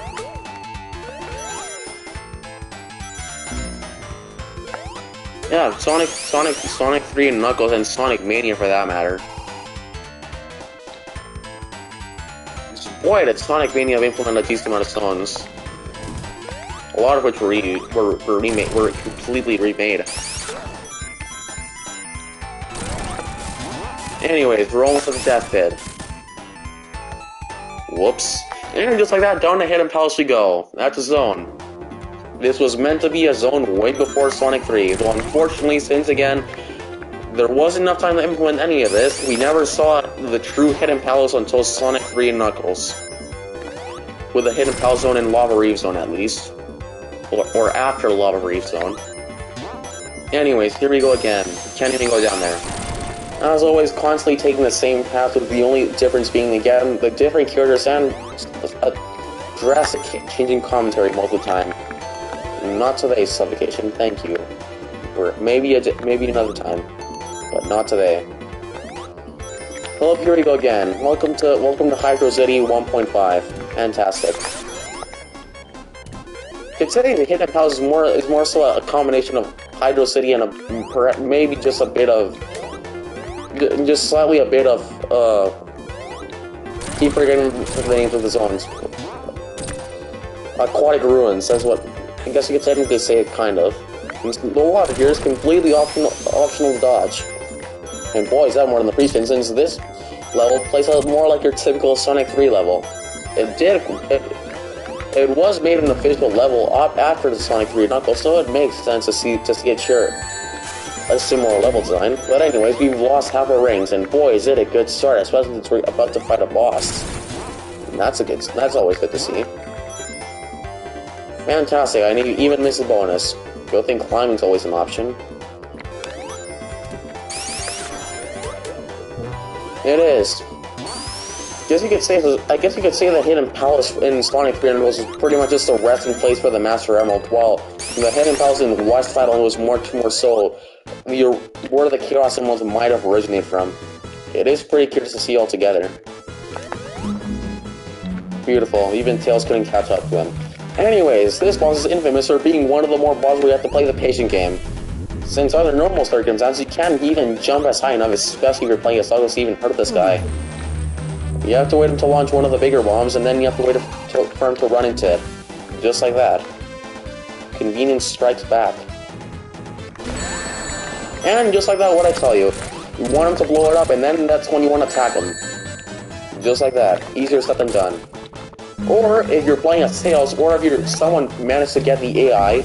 Yeah, Sonic 3 and Knuckles, and Sonic Mania for that matter. Boy, did Sonic Mania implement a decent amount of stones. A lot of which were completely remade. Anyways, we're almost at the Death Pit. Whoops. And just like that, down the Hidden Palace we go. That's a zone. This was meant to be a zone way before Sonic 3, though unfortunately, since again, there wasn't enough time to implement any of this, we never saw the true Hidden Palace until Sonic 3 and Knuckles. With a Hidden Palace zone in Lava Reef Zone at least. Or after Lava Reef Zone. Anyways, here we go again. Can't even go down there. As always, constantly taking the same path, with the only difference being, again, the different characters and a drastic changing commentary most of the time. Not today's Suffocation, thank you. Or maybe another time, but not today. Well, here we go again. Welcome to Hydro City 1.5. Fantastic. Considering the Hidden Palace is more so a combination of Hydro City and maybe just slightly a bit of keep forgetting the names of the zones. Aquatic Ruins, that's what I guess you could technically say it, kind of. The water here is completely optional dodge. And boy, is that more than the previous instance. This level plays out more like your typical Sonic 3 level. It was made an official level up after the Sonic 3 Knuckles, so it makes sense to see a similar level design. But anyways, we've lost half our rings, and boy, is it a good start, especially since we're about to fight a boss. And that's always good to see. Fantastic, I even missed a bonus. Good thing climbing's always an option. It is. I guess you could say the Hidden Palace in Sonic 3 was pretty much just a resting place for the Master Emerald, while the Hidden Palace in West Island was much more so where the Chaos Emeralds might have originated from. It is pretty curious to see all together. Beautiful, even Tails couldn't catch up to him. Anyways, this boss is infamous for being one of the more bosses where you have to play the patient game. Since under normal circumstances, you can't even jump as high enough, especially if you're playing as Douglas, to even hurt this guy. You have to wait him to launch one of the bigger bombs, and then you have to wait for him to run into it. Just like that. Convenience strikes back. And just like that, what I tell you. You want him to blow it up, and then that's when you want to attack him. Just like that. Easier said than done. Or, if you're playing as Tails, or if someone managed to get the AI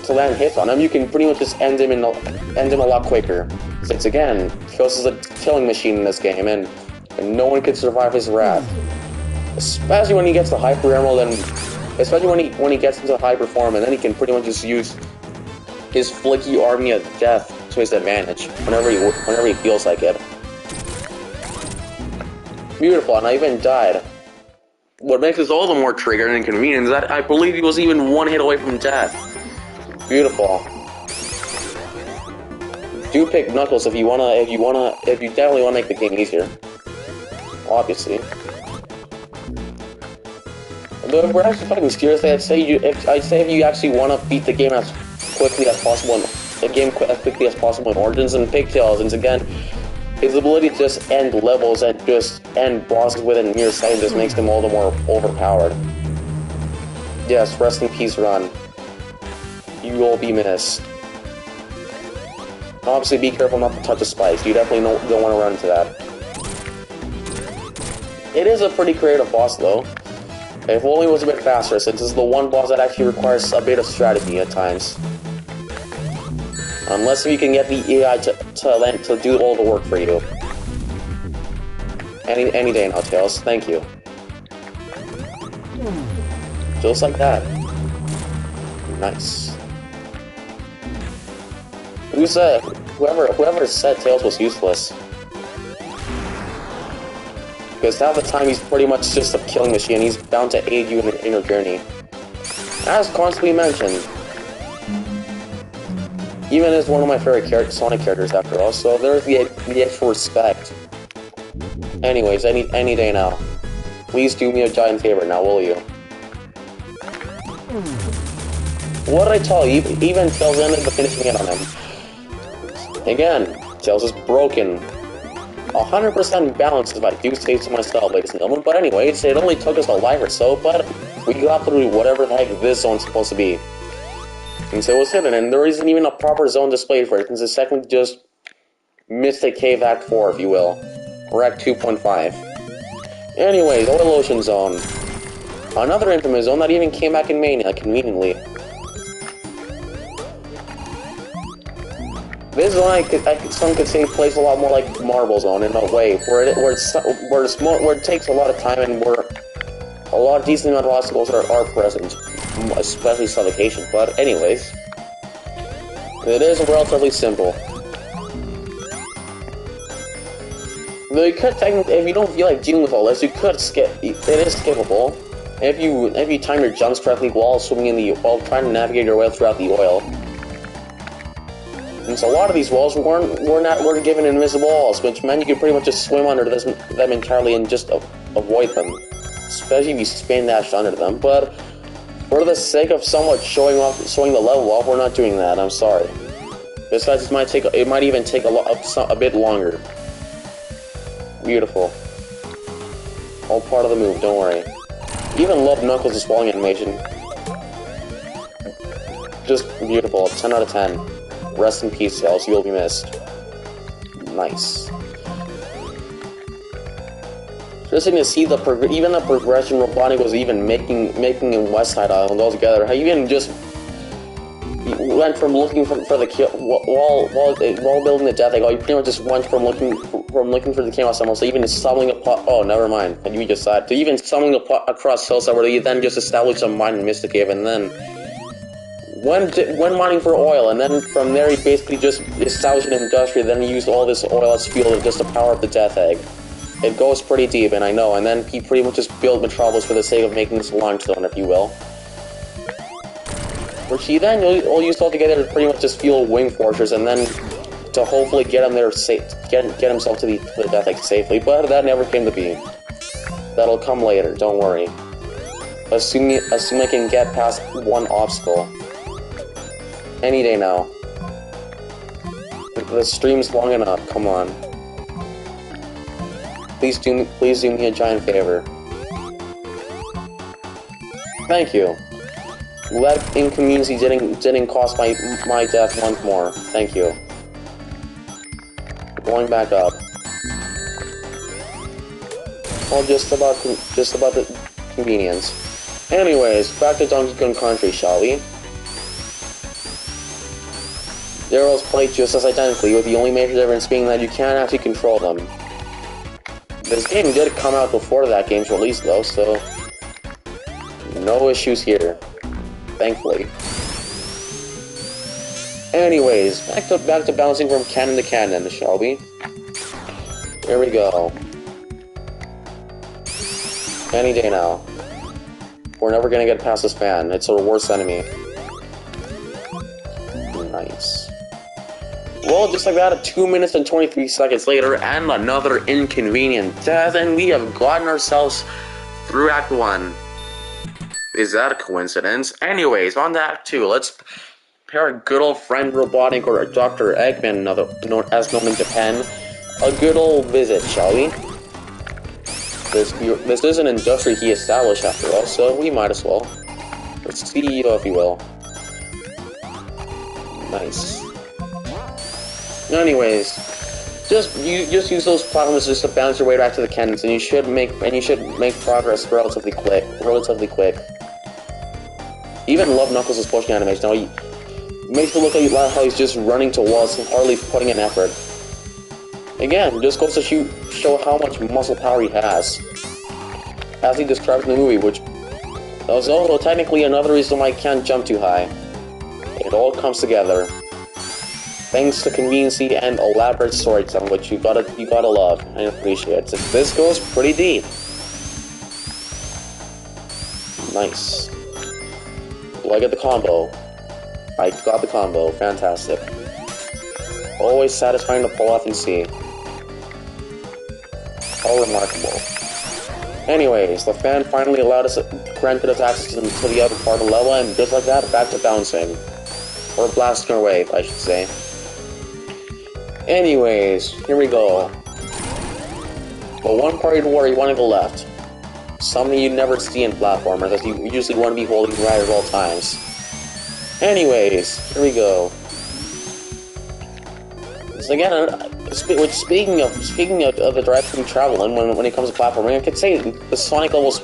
to land hits on him, you can pretty much just end him a lot quicker. Since again, Tails is a killing machine in this game, and no one could survive his wrath. Especially when he gets the Hyper Emerald, and especially when he gets into Hyper Form, and then he can pretty much just use his flicky army of death to his advantage whenever he feels like it. Beautiful, and I even died. What makes this all the more trigger and inconvenient is that I believe he was even one hit away from death. Beautiful. Do pick Knuckles if you definitely wanna make the game easier. Obviously. But if we're actually talking seriously, I'd say if you actually want to beat the game as quickly as possible, in Origins, and pick Tails, since again, his ability to just end levels and just end bosses within mere seconds just makes him all the more overpowered. Yes, rest in peace, Run. You will be missed. Obviously, be careful not to touch the spikes. You definitely don't want to run into that. It is a pretty creative boss, though. If only it was a bit faster, since it's the one boss that actually requires a bit of strategy at times. Unless you can get the AI to do all the work for you. Any day now, Tails. Thank you. Just like that. Nice. Whoever said Tails was useless? Because half the time he's pretty much just a killing machine. He's bound to aid you in your journey. As constantly mentioned. Even as one of my favorite Sonic characters after all, so there's the extra respect. Anyways, any day now. Please do me a giant favor now, will you? What did I tell you? Even Tails ended up finishing it on him. Again, Tails is broken. 100% balanced, if I do say so myself, ladies and gentlemen. But anyways, it only took us a life or so, but we got through whatever the heck this zone's supposed to be. And so it was hidden, and there isn't even a proper zone displayed for it, since it's technically just Mystic Cave Act 4, if you will. Or Act 2.5. Anyways, Oil Ocean Zone. Another infamous zone that even came back in Mania, conveniently. This zone, some could say, plays a lot more like Marble Zone in a way, where it takes a lot of time and where a lot of decent amount of obstacles are present, especially suffocation. But anyways, it is relatively simple. Though you could technically, if you don't feel like dealing with all this, you could skip. It is skippable if you time your jumps correctly while while trying to navigate your way throughout the oil. And so a lot of these walls weren't given invisible walls, which meant you could pretty much just swim under them entirely and just avoid them, especially if you spin dash under them. But for the sake of somewhat showing the level off, we're not doing that. I'm sorry. Besides, it might even take a bit longer. Beautiful. All part of the move. Don't worry. Even love Knuckles' falling animation. Just beautiful. 10 out of 10. Rest in peace, Tails. You'll be missed. Nice. Interesting to see even the progression Robotnik was even making in West Side Island altogether. How you even just went from looking for the kill while building the Death Egg. You pretty much just went from looking for the Chaos Emerald to even summoning a pot. Oh, never mind. You just said to even summoning a pot across Hillside, where you then just established a mine in Mystic Cave, and then when mining for oil, and then from there he basically just established an industry, then he used all this oil as fuel just to power up the Death Egg. It goes pretty deep, and I know, and then he pretty much just built Metropolis for the sake of making this launch zone, if you will. Which he then all used all together to pretty much just fuel Wing Fortress, and then to hopefully get him there get himself to the Death Egg safely, but that never came to be. That'll come later, don't worry. Assuming I can get past one obstacle. Any day now. The stream's long enough, come on. Please do me a giant favor. Thank you. That inconvenience didn't cost my death once more. Thank you. Going back up. Well, just about the convenience. Anyways, back to Donkey Kong Country, shall we? Daryl's played just as identically, with the only major difference being that you can't actually control them. This game did come out before that game's release, though, so no issues here, thankfully. Anyways, back to bouncing from cannon to cannon, shall we? Here we go. Any day now. We're never gonna get past this fan. It's our worst enemy. Nice. Well, just like that, 2 minutes and 23 seconds later, and another inconvenient death, and we have gotten ourselves through Act 1. Is that a coincidence? Anyways, on to Act 2, let's pair a good old friend Robotnik, or Dr. Eggman, as known in Japan, a good old visit, shall we? This is an industry he established after all, so we might as well. Or CEO, if you will. Nice. Anyways, just use those platforms just to bounce your way back to the cannons, and you should make progress relatively quick. Even Love Knuckles' pushing animation. Now, Makes it look like how he's just running to walls and hardly putting in effort. Again, just goes to show how much muscle power he has. As he describes in the movie, which is also technically another reason why I can't jump too high. It all comes together. Thanks to conveniency and elaborate storytelling, which you gotta love and appreciate. So this goes pretty deep. Nice. Do I get the combo? I got the combo. Fantastic. Always satisfying to pull off and see. How remarkable. Anyways, the fan finally granted us access to the other part of the level, and just like that, back to bouncing. Or blasting our way, I should say. Anyways, here we go. But one part where you want to go left. Something you never see in platformers, as you usually want to be holding right at all times. Anyways, here we go. So again, speaking of the direction travel in when it comes to platforming, I could say the Sonic levels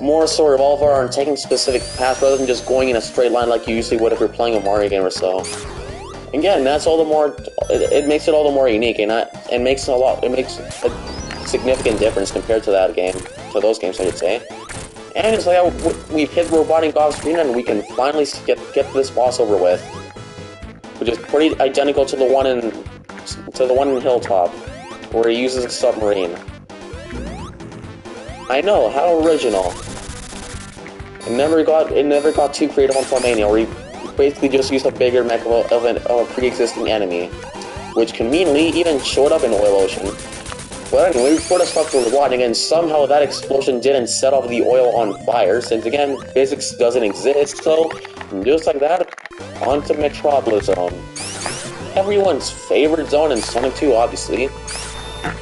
more so revolve around taking specific paths rather than just going in a straight line like you usually would if you're playing a Mario game or so. Again, that's all the more. It makes it all the more unique, and it makes a significant difference compared to that game, to those games, I should say. And it's like we've hit Robotic God's Green, and we can finally get this boss over with, which is pretty identical to the one in Hilltop, where he uses a submarine. I know, how original. It never got too creative on Mania, where he basically just used a bigger mech of a pre-existing enemy, which conveniently even showed up in Oil Ocean. But anyway, before the stuff was rotting, and somehow that explosion didn't set off the oil on fire, since again, physics doesn't exist, so just like that, onto Metropolis Zone. Everyone's favorite zone in Sonic 2, obviously.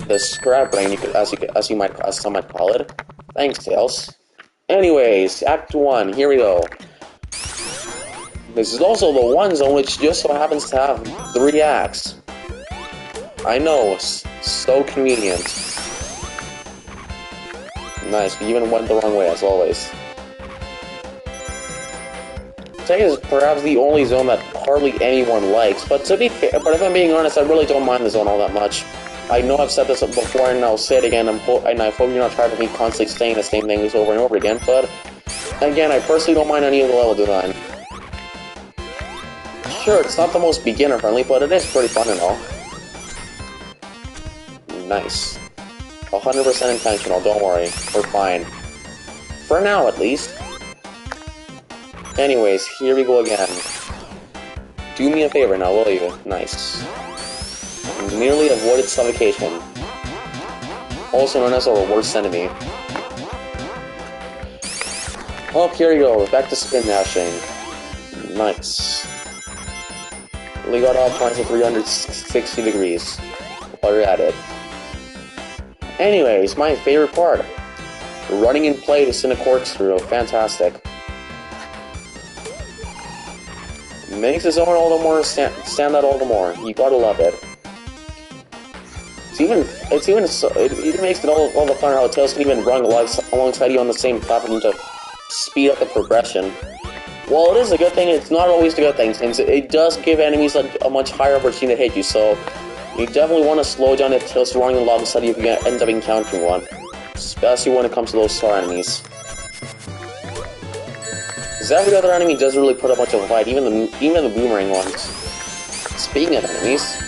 The scrap brain, as some might call it. Thanks, Tails. Anyways, Act 1, here we go. This is also the one zone which just so happens to have 3 acts. I know, so convenient. Nice, we even went the wrong way, as always. This is perhaps the only zone that hardly anyone likes, but to be fair, if I'm being honest, I really don't mind the zone all that much. I know I've said this before, and I'll say it again, and I hope you're not tired of me constantly saying the same things over and over again, but again, I personally don't mind any of the level design. Sure, it's not the most beginner-friendly, but it is pretty fun and all. Nice. 100% intentional, don't worry. We're fine. For now, at least. Anyways, here we go again. Do me a favor now, will you? Nice. Nearly avoided suffocation. Also known as our worst enemy. Oh, here we go. Back to spin dashing. Nice. We got all points at 360 degrees. While you're at it. Anyways, my favorite part. Running in place in a corkscrew. Fantastic. Makes the zone all the more stand out all the more. You gotta love it. It makes it all the fun how Tails can even run alongside you on the same platform to speed up the progression. While it is a good thing, it's not always a good thing, since it does give enemies a much higher opportunity to hit you, so you definitely want to slow down if Tails running alongside you if you end up encountering one. Especially when it comes to those star enemies. Because every other enemy doesn't really put up much of a fight, even the boomerang ones. Speaking of enemies,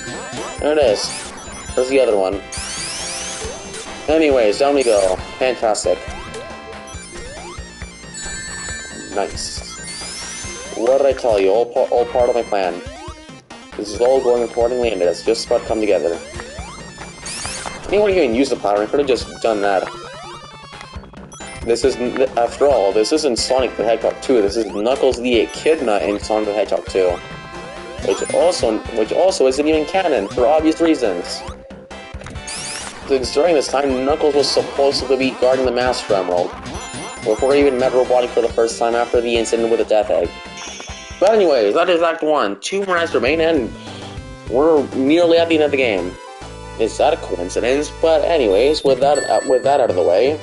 there it is. There's the other one. Anyways, down we go. Fantastic. Nice. What did I tell you? All part of my plan. This is all going accordingly, and it's just about to come together. Anyone even use the power? I could have just done that. This is, after all, this isn't Sonic the Hedgehog 2. This is Knuckles the Echidna in Sonic the Hedgehog 2, which also isn't even canon for obvious reasons. Since during this time, Knuckles was supposed to be guarding the Master Emerald before he even met Robotic for the first time after the incident with the Death Egg. But anyways, that is Act 1. 2 more acts remain, and we're nearly at the end of the game. Is that a coincidence? But anyways, with that out of the way,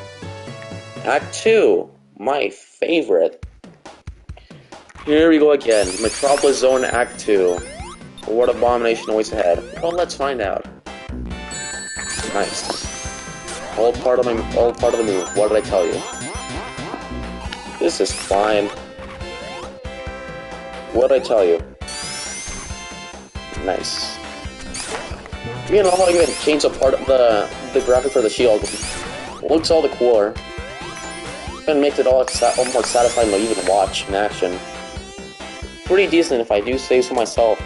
Act 2, my favorite. Here we go again. Metropolis Zone Act 2. What abomination awaits ahead? Well, let's find out. Nice. All part of the move. What did I tell you? This is fine. What did I tell you? Nice. You know how I even change a part of the graphic for the shield. Looks all the cooler. And makes it all more satisfying to even watch in action. Pretty decent if I do say so myself.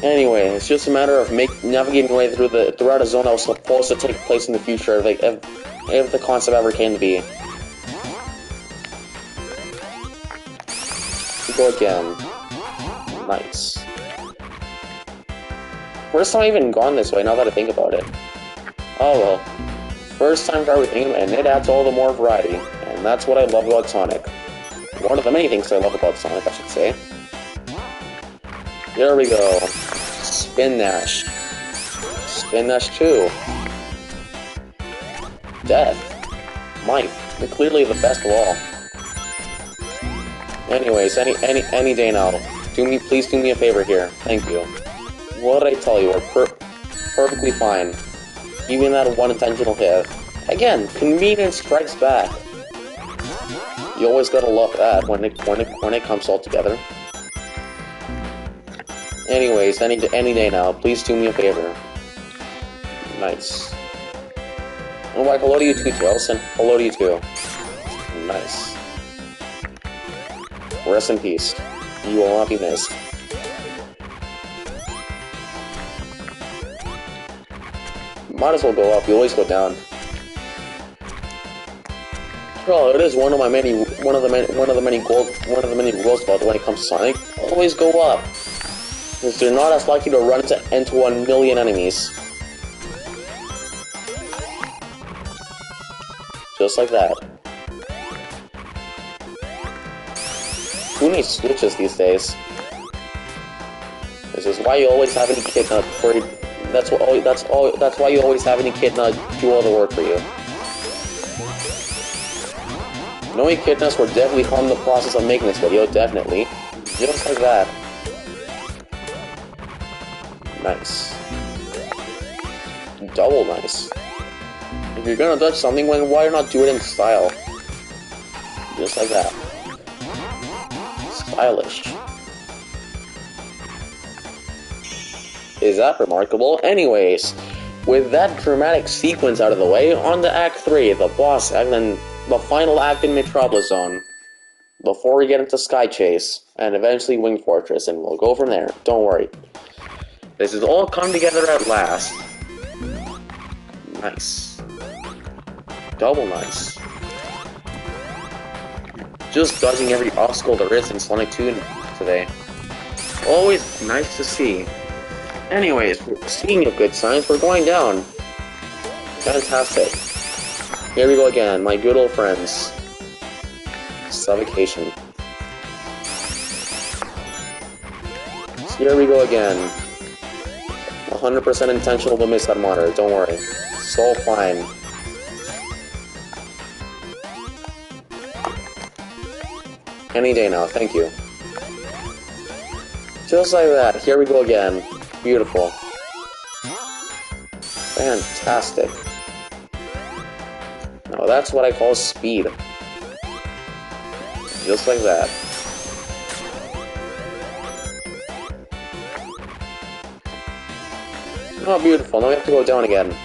Anyway, it's just a matter of navigating your way throughout a zone that was supposed to take place in the future, like if the concept ever came to be. Go again. Nice. First time I've even gone this way, now that I think about it. Oh well. First time for everything, and it adds all the more variety. And that's what I love about Sonic. One of the many things I love about Sonic, I should say. Here we go. Spin Dash. Spin Dash 2. Death. Might. They're clearly the best of all. Anyways, any day now. Please do me a favor here. Thank you. What did I tell you? We're perfectly fine. Even that one intentional hit. Again, convenience strikes back. You always gotta love that when it comes all together. Anyways, any day now. Please do me a favor. Nice. Oh, like, hello to you too, Elson. Hello to you too. Nice. Rest in peace. You will not be missed. Might as well go up. You always go down. Well, it is one of the many rules about when it comes to Sonic. Always go up, because you're not as likely to run into 1 million enemies. Just like that. Who needs switches these days? This is why you always have an Echidna for. That's why you always have an Echidna do all the work for you. No Echidnas were definitely harmed in the process of making this video, definitely. Just like that. Nice. Double nice. If you're gonna touch something, why not do it in style? Just like that. Stylish. Is that remarkable? Anyways, with that dramatic sequence out of the way, on to Act 3, the boss act, and then the final act in Metropolis Zone. Before we get into Sky Chase, and eventually Wing Fortress, and we'll go from there. Don't worry. This has all come together at last. Nice. Double nice. Just dodging every obstacle there is in Sonic 2 today. Always nice to see. Anyways, speaking of good signs, we're going down. Fantastic. Here we go again, my good old friends. Suffocation. So here we go again. 100% intentional to miss that monitor, don't worry. It's all fine. Any day now, thank you. Just like that, here we go again. Beautiful. Fantastic. Now that's what I call speed. Just like that. Oh, beautiful. Now we have to go down again.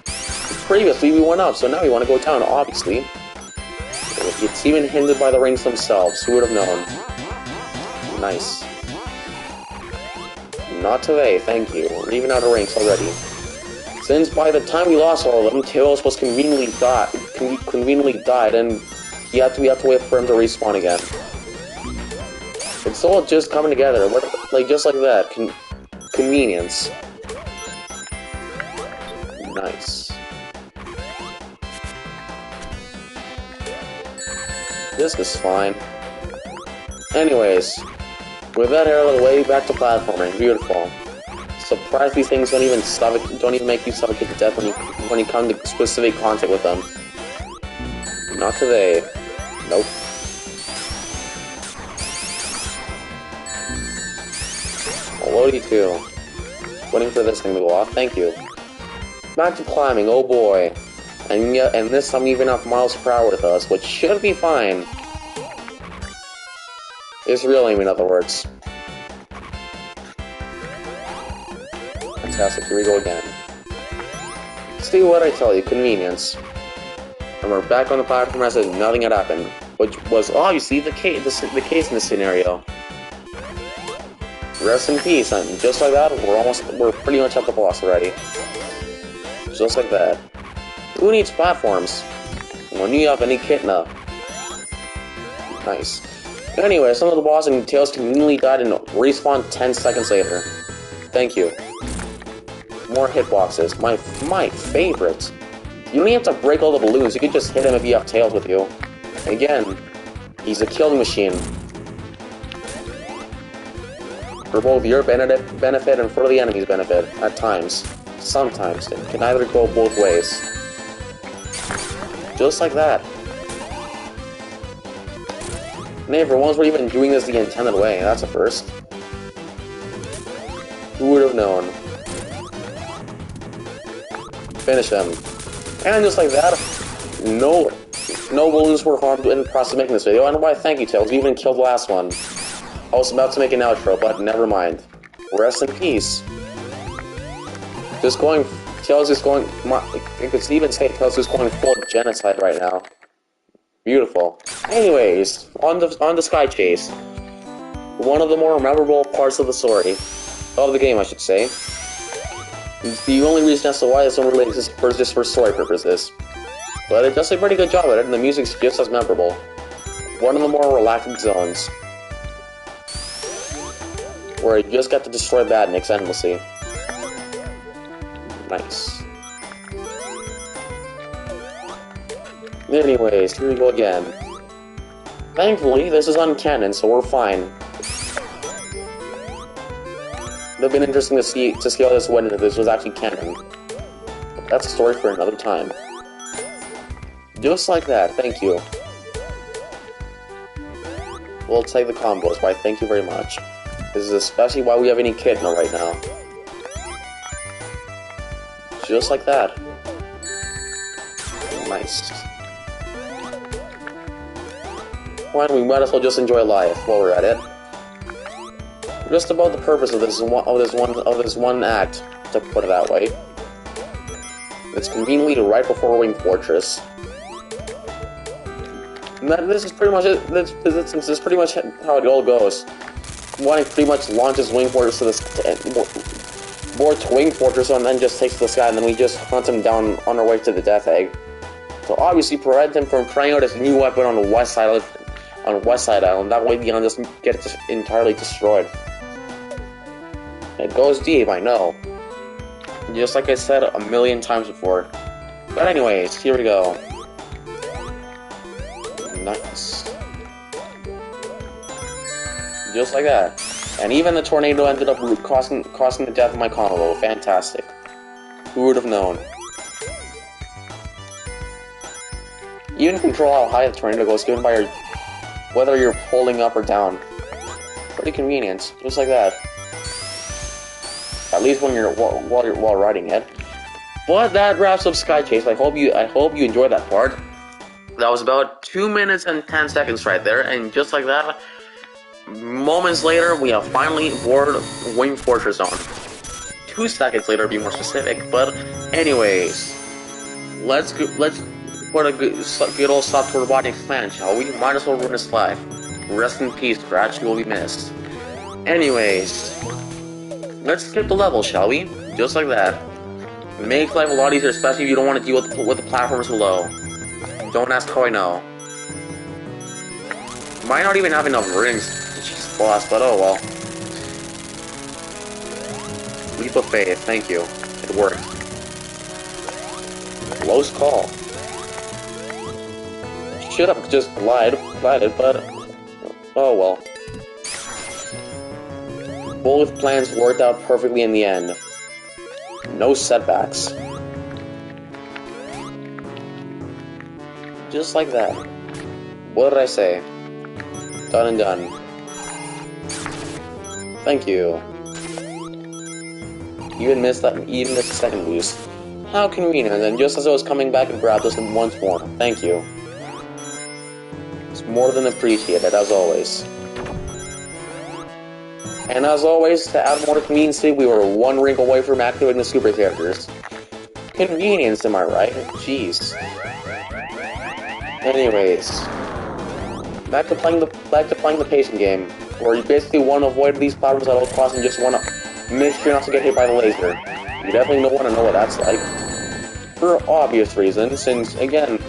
Previously we went up, so now we want to go down, obviously. It's even hindered by the rings themselves. Who would have known? Nice. Not today, thank you. We're even out of ranks already. Since by the time we lost all of them, Tails was conveniently died, and we have to wait for him to respawn again. It's all just coming together, just like that. Convenience. Nice. This is fine. Anyways. With that out of the way, back to platforming. Beautiful. Surprised these things don't even make you suffocate to death when you come to specific contact with them. Not today. Nope. Lodi too. Waiting for this thing to go off. Thank you. Back to climbing. Oh boy. And this time even have miles per hour with us, which should be fine. It's real aim, in other words. Fantastic. Here we go again. See what I tell you. Convenience. And we're back on the platform as if nothing had happened, which was obviously the case in this scenario. Rest in peace, and just like that, we're pretty much at the boss already. Just like that. Who needs platforms when you have an Echidna? Nice. Anyway, some of the boss and Tails conveniently died and respawned 10 seconds later. Thank you. More hitboxes. My favorite. You don't even have to break all the balloons, you can just hit him if you have Tails with you. Again, he's a killing machine. For both your benefit and for the enemy's benefit, at times. Sometimes. It can either go both ways. Just like that. Nay, for once we're even doing this the intended way, that's a first. Who would have known? Finish him. And just like that, no balloons were harmed in the process of making this video, and why thank you, Tails, you even killed the last one. I was about to make an outro, but never mind. Rest in peace. Tails is going, you could even say Tails is going full genocide right now. Beautiful. Anyways, on the Sky Chase. One of the more memorable parts of the story. Of the game, I should say. The only reason as to why this one relates is just for story purposes. But it does a pretty good job at it, and the music's just as memorable. One of the more relaxing zones. Where you just get to destroy badniks endlessly. Nice. Anyways, here we go again. Thankfully, this is uncanon, so we're fine. It would have been interesting to see how this went if this was actually canon. But that's a story for another time. Just like that, thank you. We'll take the combos, but thank you very much. This is especially why we have an Echidna right now. Just like that. Nice. Well, we might as well just enjoy life while we're at it. Just about the purpose of this one act, to put it that way. It's conveniently right before Wing Fortress. And this is pretty much it. This is pretty much how it all goes. One pretty much launches Wing Fortress to the boards Wing Fortress and then just takes to the sky, and then we just hunt him down on our way to the Death Egg. So obviously prevent him from trying out his new weapon on the West Side Island. That way the island doesn't get entirely destroyed. It goes deep, I know. Just like I said a million times before. But anyways, here we go. Nice. Just like that. And even the tornado ended up causing the death of my combo. Fantastic. Who would have known? You can control how high the tornado goes given by whether you're holding up or down. Pretty convenient. Just like that. At least when you're while riding it. But that wraps up Sky Chase. I hope you enjoyed that part. That was about 2 minutes and 10 seconds right there, and just like that, moments later, we have finally boarded Wing Fortress Zone. 2 seconds later, to be more specific. But anyways, let's put a good old stop to our body plan, shall we? Might as well ruin this life. Rest in peace, Scratch. You will be missed. Anyways, let's skip the level, shall we? Just like that. Makes life a lot easier, especially if you don't want to deal with the platforms below. Don't ask how I know. Might not even have enough rings to cheese the boss, but oh well. Leap of faith, thank you. It worked. Close call. Should have just glided, but oh well. Both plans worked out perfectly in the end. No setbacks. Just like that. What did I say? Done and done. Thank you. Even missed a second boost. How convenient, and just as I was coming back and grabbed us once more. Thank you. It's more than appreciated, as always. And as always, to add more convenience, we were one ring away from activating the super characters. Convenience, am I right? Jeez. Anyways, back to playing the pacing game, where you basically want to avoid these platforms at all costs and just want to make sure not to get hit by the laser. You definitely don't want to know what that's like. For obvious reasons, since, again,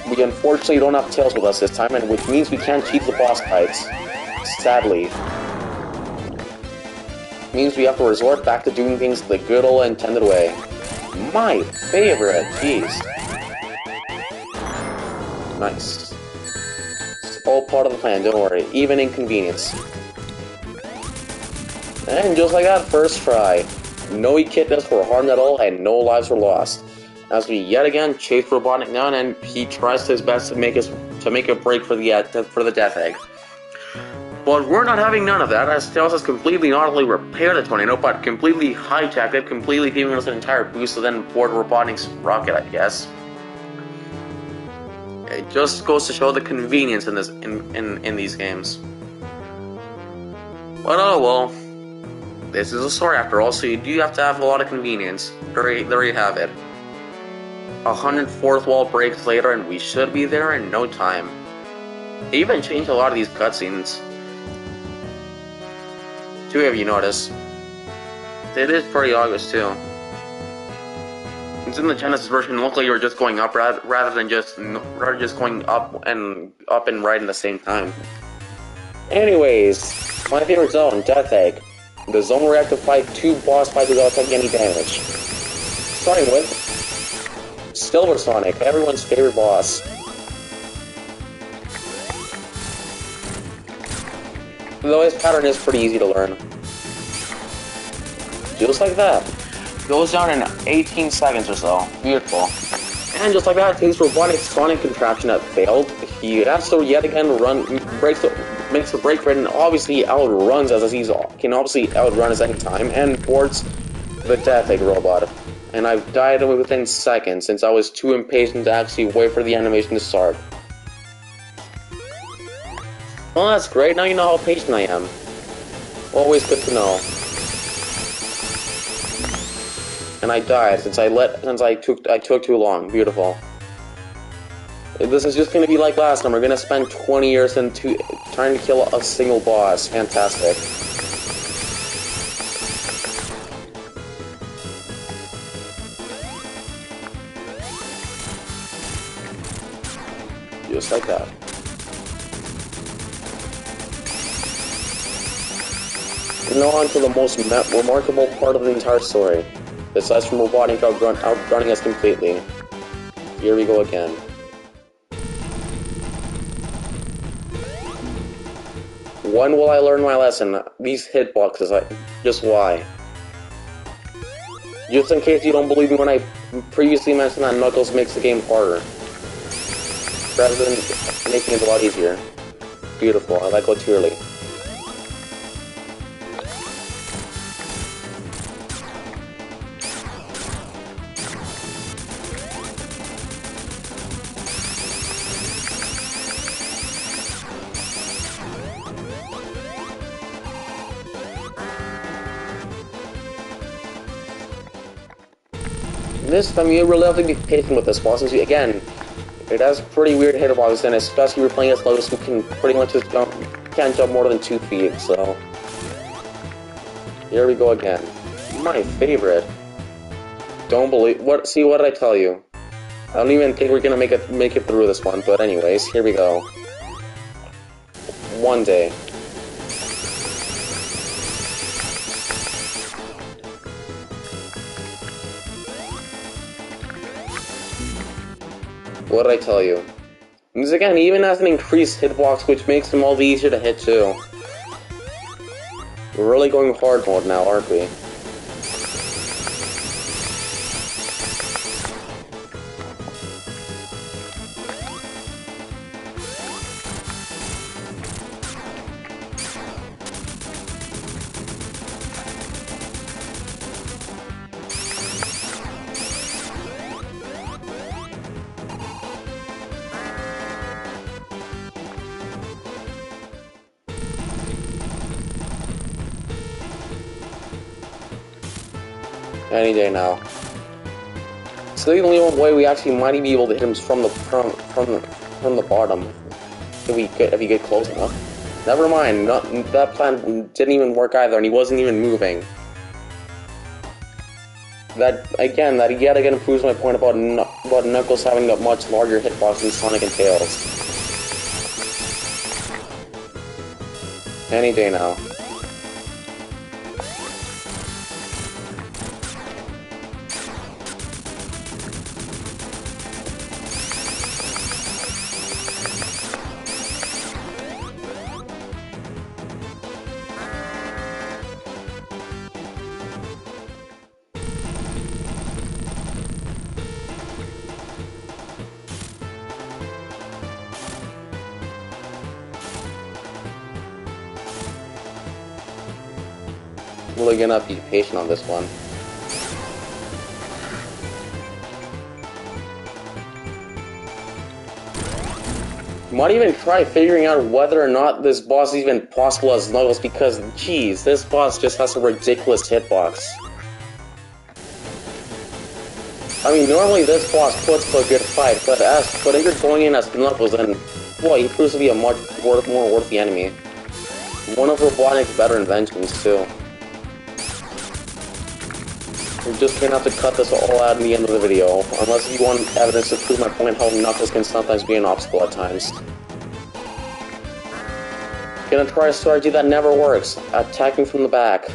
we unfortunately don't have Tails with us this time, and which means we can't cheat the boss fights. Sadly. Means we have to resort back to doing things the good old intended way. My favorite, jeez. Nice. It's all part of the plan, don't worry. Even inconvenience. And just like that, first try. No Echidnas were harmed at all, and no lives were lost. As we yet again chase Robotnik down, and he tries his best to make a break for the Death Egg. But we're not having none of that, as Tails has completely not only repaired the tornado, but completely hijacked it, completely giving us an entire boost to then board Robotnik's rocket, I guess. It just goes to show the convenience in these games. But oh well. This is a story after all, so you do have to have a lot of convenience. There you have it. 104th wall breaks later, and we should be there in no time. They even changed a lot of these cutscenes. Two of you notice. It is pretty obvious too. It's in the Genesis version. Luckily, you're just going up rather than just going up and right in the same time. Anyways, my favorite zone, Death Egg. The zone where you have to fight two boss fights without taking any damage. Starting with Silver Sonic, everyone's favorite boss. Though his pattern is pretty easy to learn. Just like that. Goes down in 18 seconds or so. Beautiful. And just like that, takes Robotnik's Sonic contraption that failed. He has to yet again makes the break for it, and obviously outruns can obviously outrun a second time, and boards the Death Egg robot. And I've died within seconds, since I was too impatient to actually wait for the animation to start. Well, that's great, now you know how patient I am. Always good to know. And I died, since I took too long. Beautiful. This is just gonna be like last time. We're gonna spend 20 years trying to kill a single boss. Fantastic. Just like that. And now on to the most remarkable part of the entire story. Besides from Robotnik outrunning us completely. Here we go again. When will I learn my lesson? These hitboxes, just why? Just in case you don't believe me when I previously mentioned that Knuckles makes the game harder. Rather than making it a lot easier. Beautiful, I like it clearly. This time you really have to be patient with this boss, since again, it has pretty weird hitboxes, and especially if you're playing as Lotus, who can pretty much just can't jump more than 2 feet, so... Here we go again. My favorite. Don't believe... See, what did I tell you? I don't even think we're gonna make it through this one, but anyways, here we go. One day. What did I tell you? Because again, he even has an increased hitbox, which makes him all the easier to hit too. We're really going hard mode now, aren't we? Any day now. So the only way we actually might be able to hit him is from the bottom, if we get close enough. Never mind. That plan didn't even work either, and he wasn't even moving. That yet again proves my point about Knuckles having a much larger hitbox than Sonic and Tails. Any day now. Really gonna be patient on this one. Might even try figuring out whether or not this boss is even possible as Knuckles, because, geez, this boss just has a ridiculous hitbox. I mean, normally this boss puts up a good fight, but if you're going in as Knuckles, then, boy, he proves to be a much more worthy enemy. One of Robotnik's better inventions, too. We're just gonna have to cut this all out in the end of the video, unless you want evidence to prove my point how Knuckles can sometimes be an obstacle at times. Gonna try a strategy that never works, attacking from the back.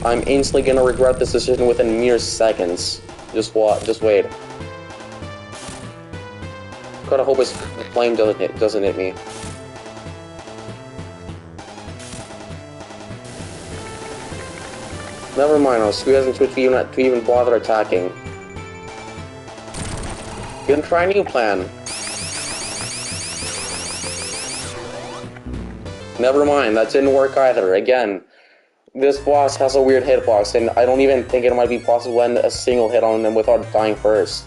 I'm instantly gonna regret this decision within mere seconds. Just wait. Gotta hope the flame doesn't hit me. Never mind, I'll squeeze into it to even bother attacking. Gonna try a new plan. Never mind, that didn't work either. Again, this boss has a weird hitbox, and I don't even think it might be possible to end a single hit on him without dying first.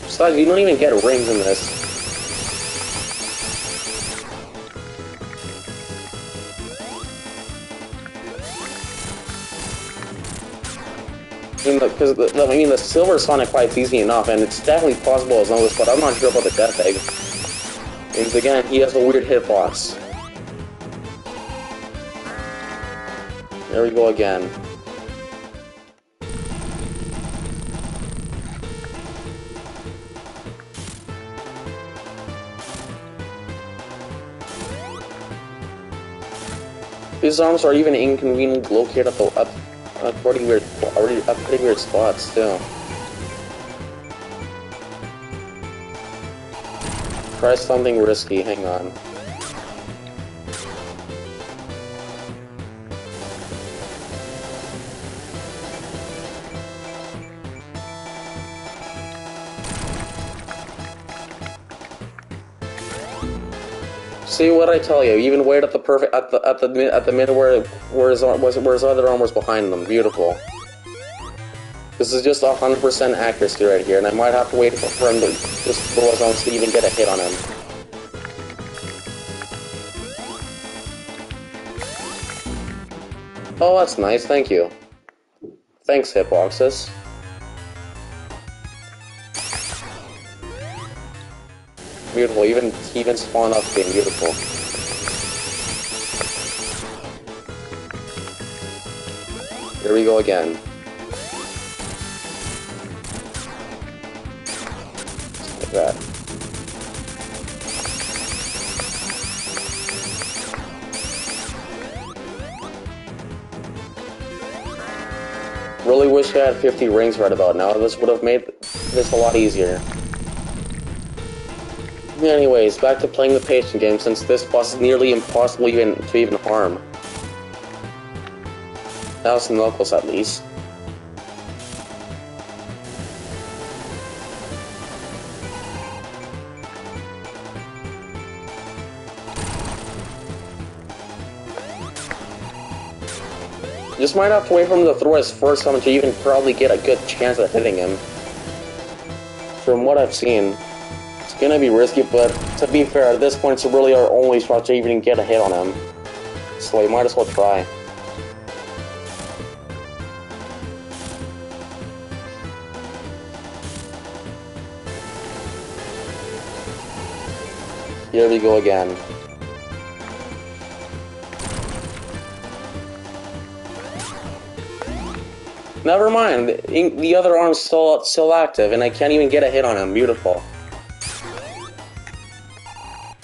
Besides, you don't even get rings in this. The Silver Sonic fight's easy enough, and it's definitely possible as Knuckles, but I'm not sure about the Death Egg. Because again, he has a weird hitbox. There we go again. His arms are even inconveniently located at pretty weird spots too. Try something risky, hang on. See what I tell you, even wait at the minute where his other arm was behind them. Beautiful. This is just 100% accuracy right here, and I might have to wait for him to just blow his arms to even get a hit on him. Oh, that's nice, thank you. Thanks, Hitboxes. Beautiful, even spawn up being beautiful. Here we go again. Just like that. Really wish I had 50 rings right about now. This would have made this a lot easier. Anyways, back to playing the patient game, since this boss is nearly impossible to even harm. That was Knuckles, at least. Just might have to wait for him to throw his first summon to even probably get a good chance at hitting him. From what I've seen. It's gonna be risky, but to be fair, at this point it's really our only shot to even get a hit on him. So we might as well try. Here we go again. Never mind, the other arm's still active, and I can't even get a hit on him. Beautiful.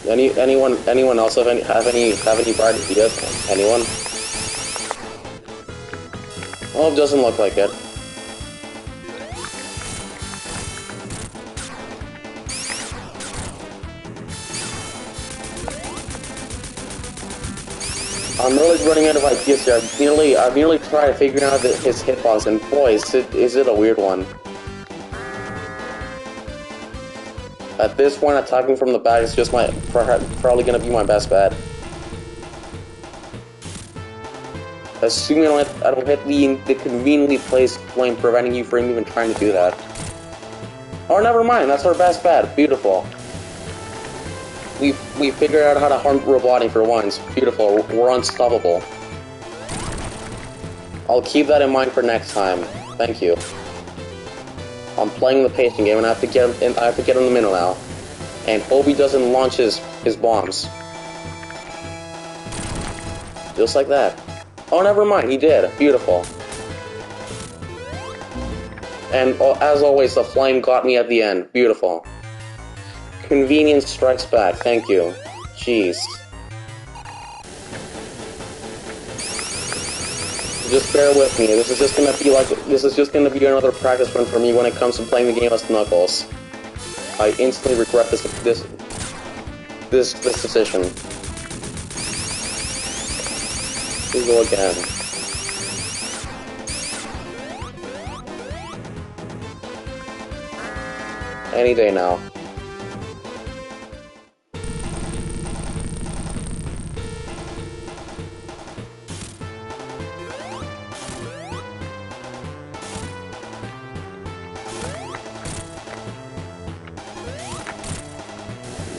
Anyone else have any bright ideas? Anyone? Oh, it doesn't look like it. I'm really running out of ideas here. I've nearly tried figuring out his hitbox, and boy, is it a weird one. At this point, attacking from the back is just probably gonna be my best bet. Assuming I don't hit the conveniently placed flame, preventing you from even trying to do that. Oh, never mind. That's our best bet. Beautiful. We figured out how to harm Roboting for once. Beautiful. We're unstoppable. I'll keep that in mind for next time. Thank you. I'm playing the patient game, and I have to get him. I have to get him in the middle now, and hope he doesn't launch his bombs. Just like that. Oh, never mind. He did. Beautiful. And as always, the flame got me at the end. Beautiful. Convenience strikes back. Thank you. Jeez. Just bear with me. This is just gonna be another practice run for me when it comes to playing the game as Knuckles. I instantly regret this decision. We go again. Any day now.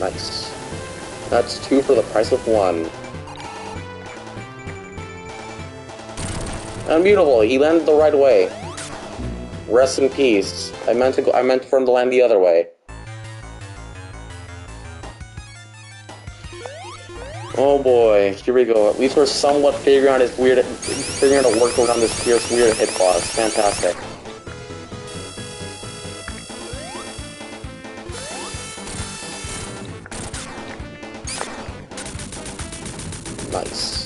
Nice. That's 2 for the price of 1. And beautiful, he landed the right way. Rest in peace. I meant for him to land the other way. Oh boy, here we go. At least we're somewhat figuring out a work around this fierce weird hitbox. Fantastic. Nice.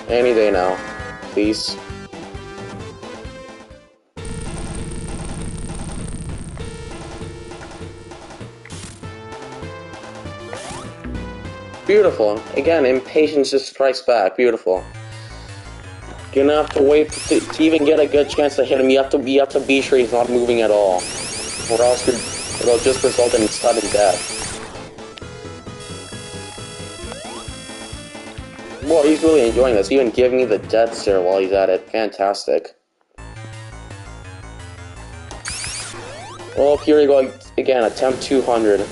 Any day now, please. Beautiful. Again, impatience just strikes back. Beautiful. You're gonna have to wait to even get a good chance to hit him. You have to be sure he's not moving at all, or else it'll just result in sudden death. Well, he's really enjoying this, even giving me the death stare while he's at it. Fantastic. Well, here we go again, attempt 200.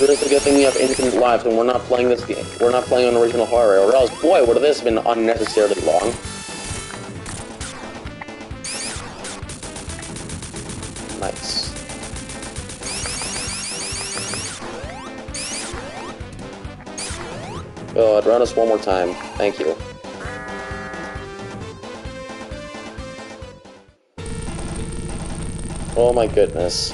It's a good thing we have infinite lives and we're not playing this game. We're not playing on original hardware, or else, boy, would this have been unnecessarily long. Nice. God, run us one more time. Thank you. Oh my goodness.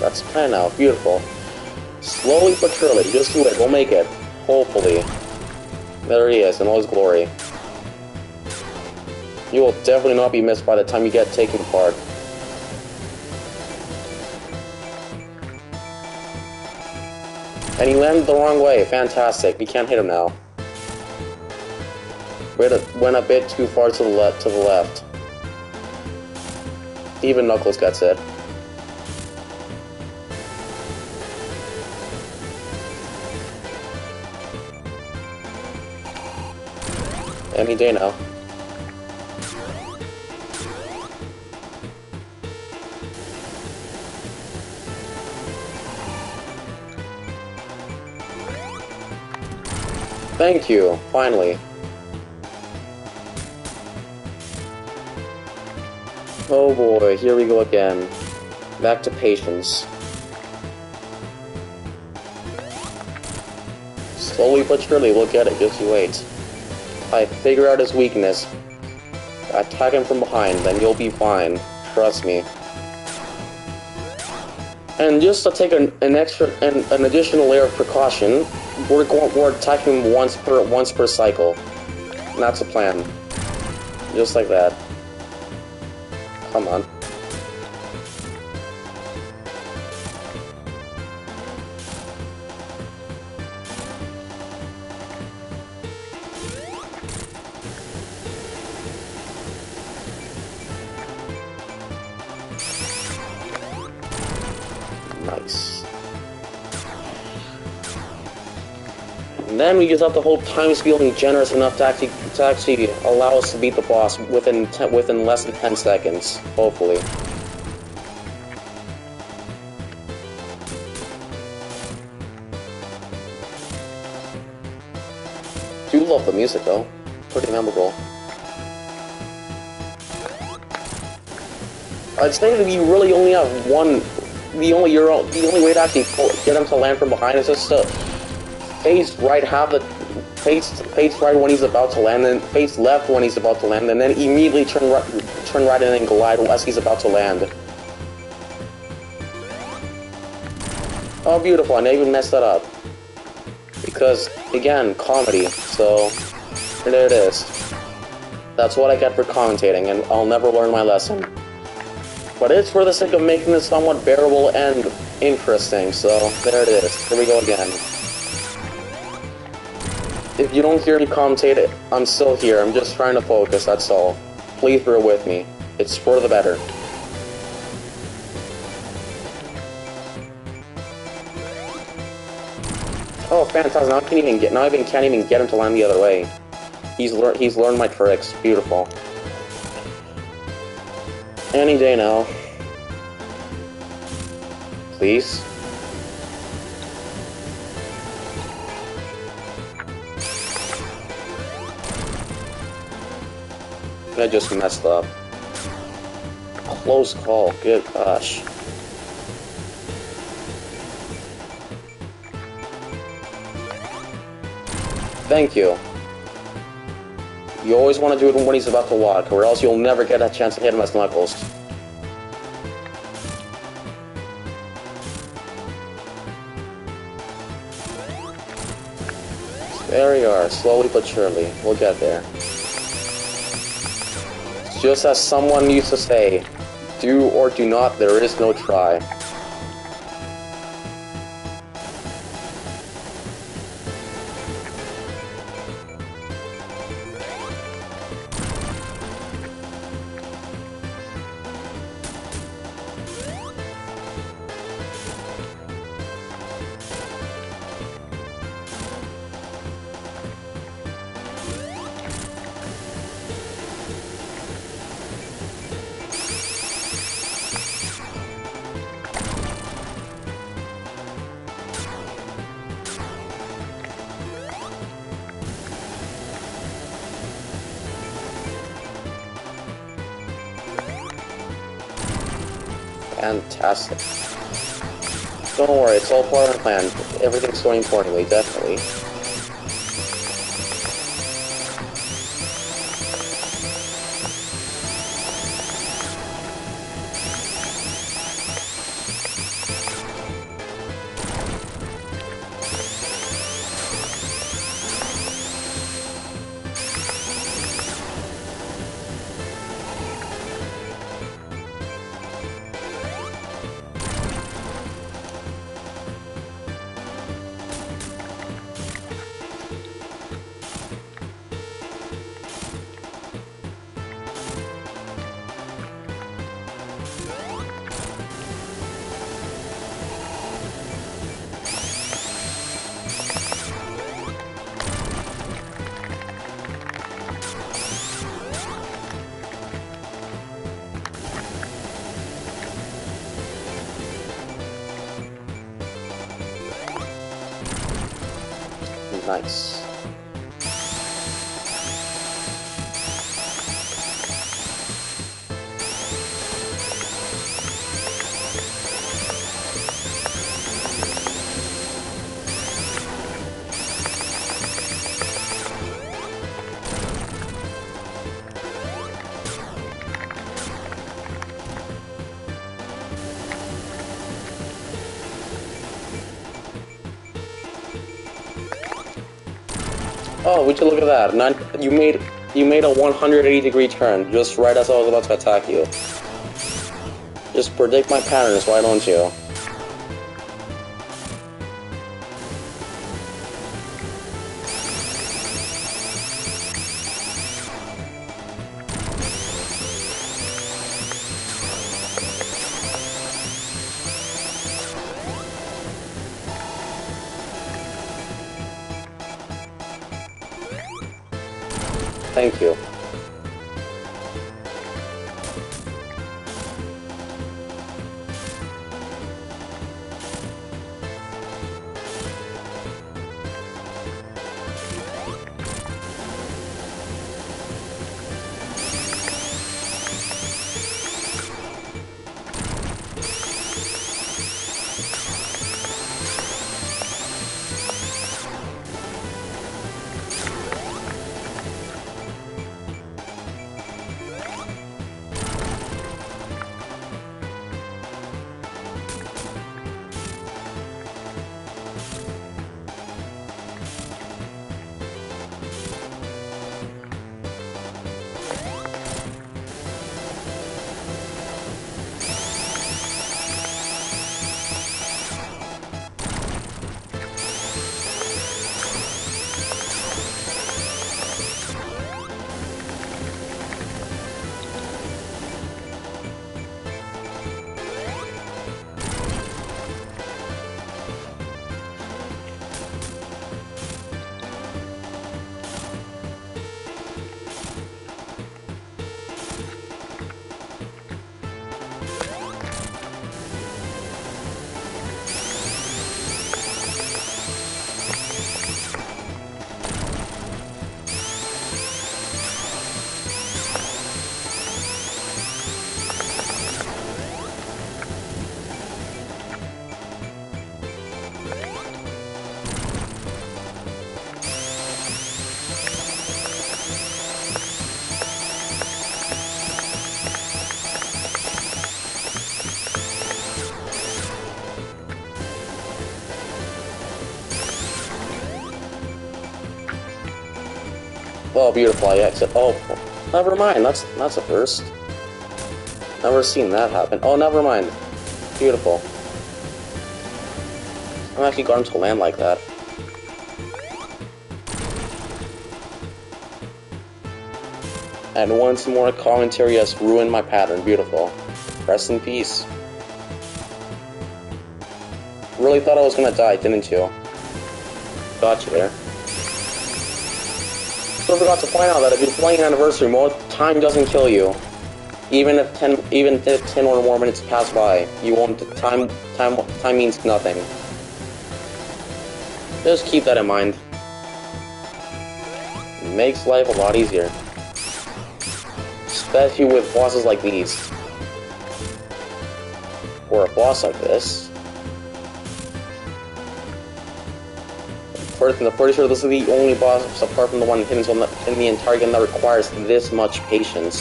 That's plan now. Beautiful. Slowly but surely. Just do it. We'll make it. Hopefully. There he is in all his glory. You will definitely not be missed by the time you get taken apart. And he landed the wrong way. Fantastic. We can't hit him now. Went a bit too far to the left. Even Knuckles gets it. Any day now. Thank you, finally. Oh boy, here we go again. Back to patience. Slowly but surely we'll get it, just you wait. I figure out his weakness. Attack him from behind, then you'll be fine. Trust me. And just to take an additional layer of precaution, we're attacking him once per cycle. And that's the plan. Just like that. Come on. Nice. And then we just have to hold time being generous enough to actually allow us to beat the boss within less than 10 seconds, hopefully. Do love the music though, pretty memorable. I'd say that you really only have one. The only way to actually get him to land from behind is just to face right when he's about to land, and face left when he's about to land, and then immediately turn right and then glide as he's about to land. Oh, beautiful! I never even messed that up because again, comedy. So there it is. That's what I get for commentating, and I'll never learn my lesson. But it's for the sake of making this somewhat bearable and interesting, so there it is. Here we go again. If you don't hear me commentate, I'm still here. I'm just trying to focus, that's all. Please bear with me. It's for the better. Oh, fantastic. Now I can't even get him to land the other way. He's learned my tricks. Beautiful. Any day now. Please. I just messed up. Close call. Good gosh. Thank you. You always want to do it when he's about to walk, or else you'll never get a chance to hit him as Knuckles. There we are, slowly but surely. We'll get there. Just as someone used to say, do or do not, there is no try. Fantastic. Don't worry, it's all part of the plan. Everything's going accordingly, definitely. Nice. Oh, would you look at that? You made a 180-degree turn just right as I was about to attack you. Just predict my patterns, why don't you? Thank you. Oh, beautiful, I exit. Oh, never mind, that's a first. Never seen that happen. Oh, never mind. Beautiful. I'm actually going to land like that. And once more, commentary has ruined my pattern. Beautiful. Rest in peace. Really thought I was gonna die, didn't you? Got you there. So I forgot to point out that if you're playing Anniversary mode, time doesn't kill you. Even if 10 or more minutes pass by, you won't. Time means nothing. Just keep that in mind. It makes life a lot easier. Especially with bosses like these. Or a boss like this. I'm pretty sure this is the only boss, apart from the one hidden in the entire game, that requires this much patience.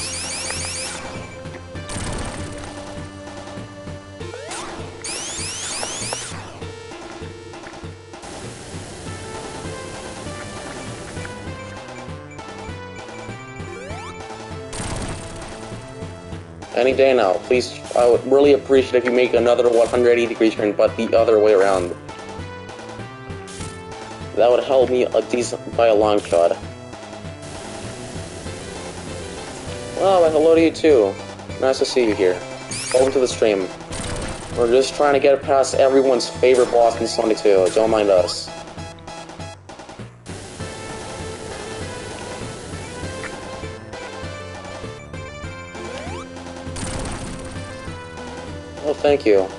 Any day now, please. I would really appreciate if you make another 180-degree turn, but the other way around. That would help me by a long shot. Well, hello to you too. Nice to see you here. Welcome to the stream. We're just trying to get past everyone's favorite boss in Sonic 2. Don't mind us. Oh, thank you.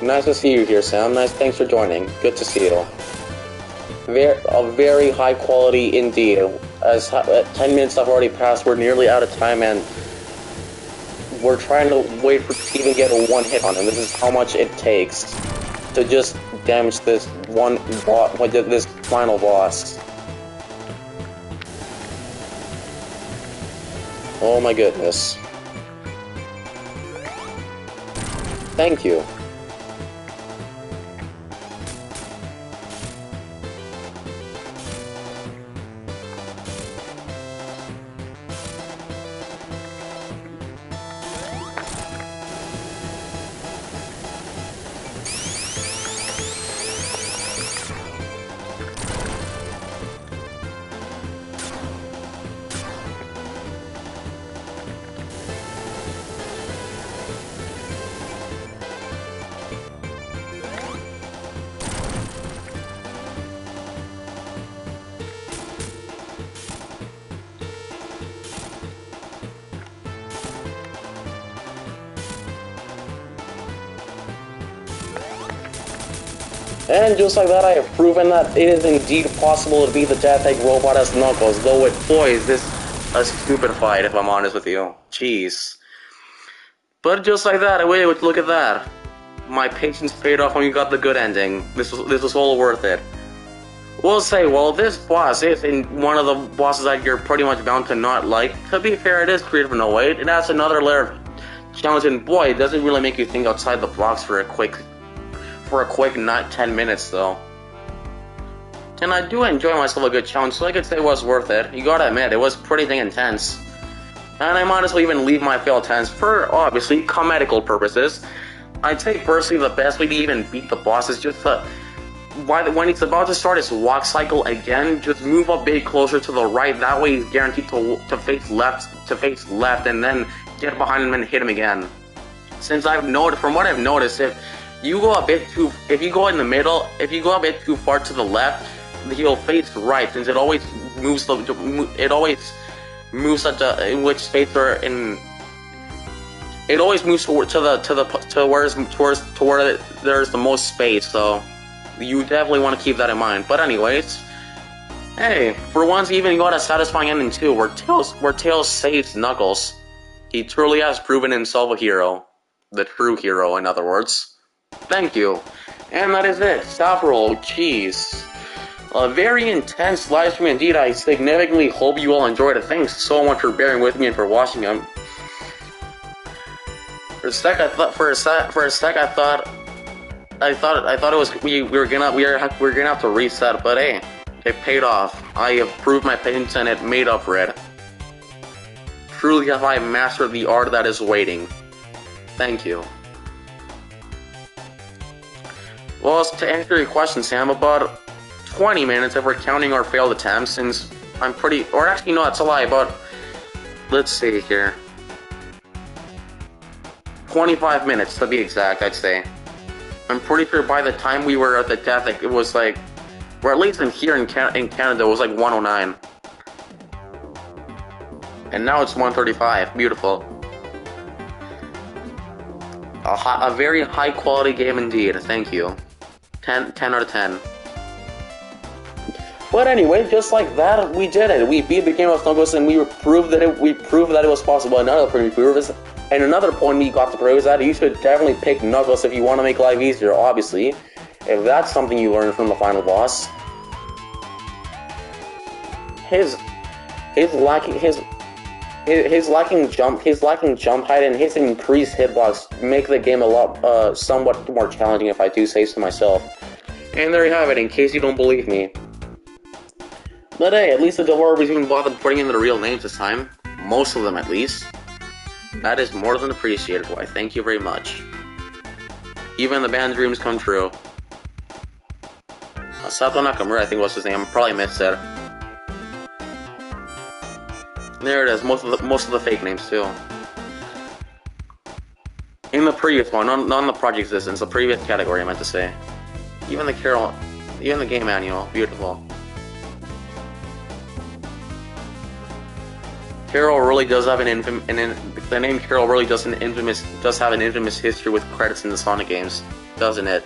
Nice to see you here, Sam. Thanks for joining. Good to see you. A very high quality indeed. As 10 minutes have already passed, we're nearly out of time, and we're trying to wait to even get a one hit on him. This is how much it takes to just damage this this final boss. Oh my goodness. Thank you. And just like that, I have proven that it is indeed possible to beat the Death Egg robot as Knuckles, though boy, is this a stupid fight, if I'm honest with you. Jeez. But just like that, wait, look at that. My patience paid off when you got the good ending. This was all worth it. We'll say, well, this boss is one of the bosses that you're pretty much bound to not like. To be fair, it is creative in a way. It adds another layer of challenge, and boy, it doesn't really make you think outside the box for a quick not 10 minutes though. And I do enjoy myself a good challenge, so I could say it was worth it. You gotta admit, it was pretty dang intense. And I might as well even leave my fail attempts for, obviously, comedical purposes. I'd say personally the best way to even beat the boss is just when he's about to start his walk cycle again, just move a bit closer to the right. That way he's guaranteed to face left, and then get behind him and hit him again. Since from what I've noticed, if you go a bit in the middle, if you go a bit too far to the left, he'll face right, since it always moves such a in which space they're in. It always moves to where there's the most space, so you definitely want to keep that in mind. But anyways, hey, for once you even got a satisfying ending too, where Tails saves Knuckles. He truly has proven himself a hero. The true hero, in other words. Thank you. And that is it. Stop roll. Jeez. A very intense live stream indeed. I significantly hope you all enjoyed it. Thanks so much for bearing with me and for watching them. For a sec, I thought it was we were gonna have to reset, but hey, it paid off. I have proved my patience and it made up for it. Truly have I mastered the art that is waiting. Thank you. Well, to answer your question, Sam, about 20 minutes if we're counting our failed attempts, since or actually no, that's a lie, but let's see here. 25 minutes to be exact, I'd say. I'm pretty sure by the time we were at the death, it was like, or at least here in Canada, it was like 109. And now it's 135. Beautiful. A very high quality game indeed. Thank you. 10 out of 10. But anyway, just like that, we did it. We beat the game of Knuckles, and we proved that it was possible. Another point we got to prove is that you should definitely pick Knuckles if you want to make life easier. Obviously, if that's something you learned from the final boss. His lacking jump height and his increased hitbox make the game a lot somewhat more challenging, if I do say so myself. And there you have it, in case you don't believe me. But hey, at least the developers even bothered putting in their real names this time. Most of them, at least. That is more than appreciated, boy. Thank you very much. Even the band's dreams come true. Sato Nakamura, I think was his name. I probably missed it. There it is. Most of the fake names too. In the previous one, not the project existence, the previous category, I meant to say. Even the game manual, beautiful. Carol really does have the name Carol really does have an infamous history with credits in the Sonic games, doesn't it?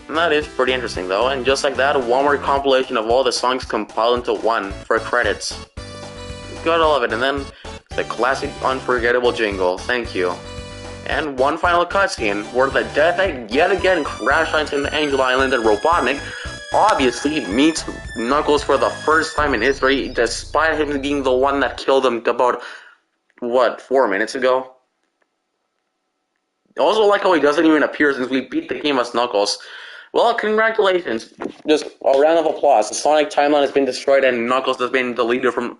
And that is pretty interesting though, and just like that, one more compilation of all the songs compiled into one for credits. Got all of it, and then the classic unforgettable jingle, thank you. And one final cutscene, where the Death Egg yet again crash lands into Angel Island, and Robotnik obviously meets Knuckles for the first time in history, despite him being the one that killed him about, 4 minutes ago? Also like how he doesn't even appear since we beat the game as Knuckles. Well, congratulations. Just a round of applause. The Sonic timeline has been destroyed and Knuckles has been deleted from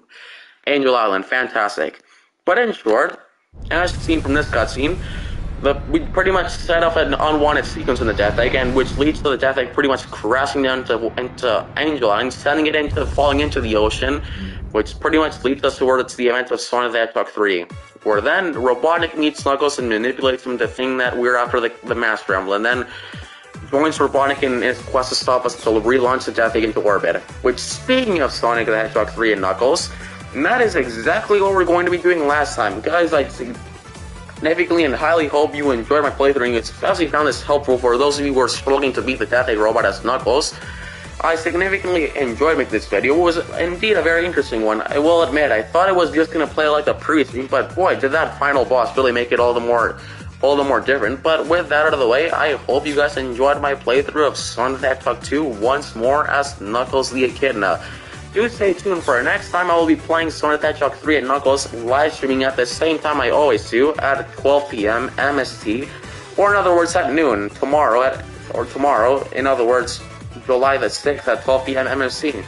Angel Island. Fantastic. But in short, as seen from this cutscene, we pretty much set off an unwanted sequence in the Death Egg, and which leads to the Death Egg pretty much crashing down into Angel Island, sending it falling into the ocean, which pretty much leads us towards the event of Sonic the Hedgehog 3, where then Robotnik meets Knuckles and manipulates him to think that we're after the Master Emerald, and then joins Robotnik in his quest to stop us to relaunch the Death Egg into orbit. Which, speaking of Sonic the Hedgehog 3 and Knuckles, that is exactly what we're going to be doing last time. Guys, significantly and highly hope you enjoyed my playthrough and especially found this helpful for those of you who are struggling to beat the Death Egg robot as Knuckles. I significantly enjoyed making this video. It was indeed a very interesting one. I will admit, I thought it was just gonna play like the previous, but boy, did that final boss really make it all the more different. But with that out of the way, I hope you guys enjoyed my playthrough of Sonic the Hedgehog 2 once more as Knuckles the Echidna. Do stay tuned for next time. I will be playing Sonic the Hedgehog 3 and Knuckles, live streaming at the same time I always do, at 12 p.m. MST, or in other words at noon, tomorrow, in other words, July the 6th at 12 p.m. MST.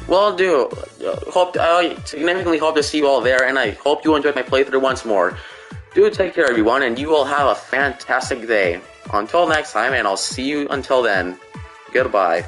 Well, I significantly hope to see you all there, and I hope you enjoyed my playthrough once more. Do take care, everyone, and you will have a fantastic day. Until next time, and I'll see you until then. Goodbye.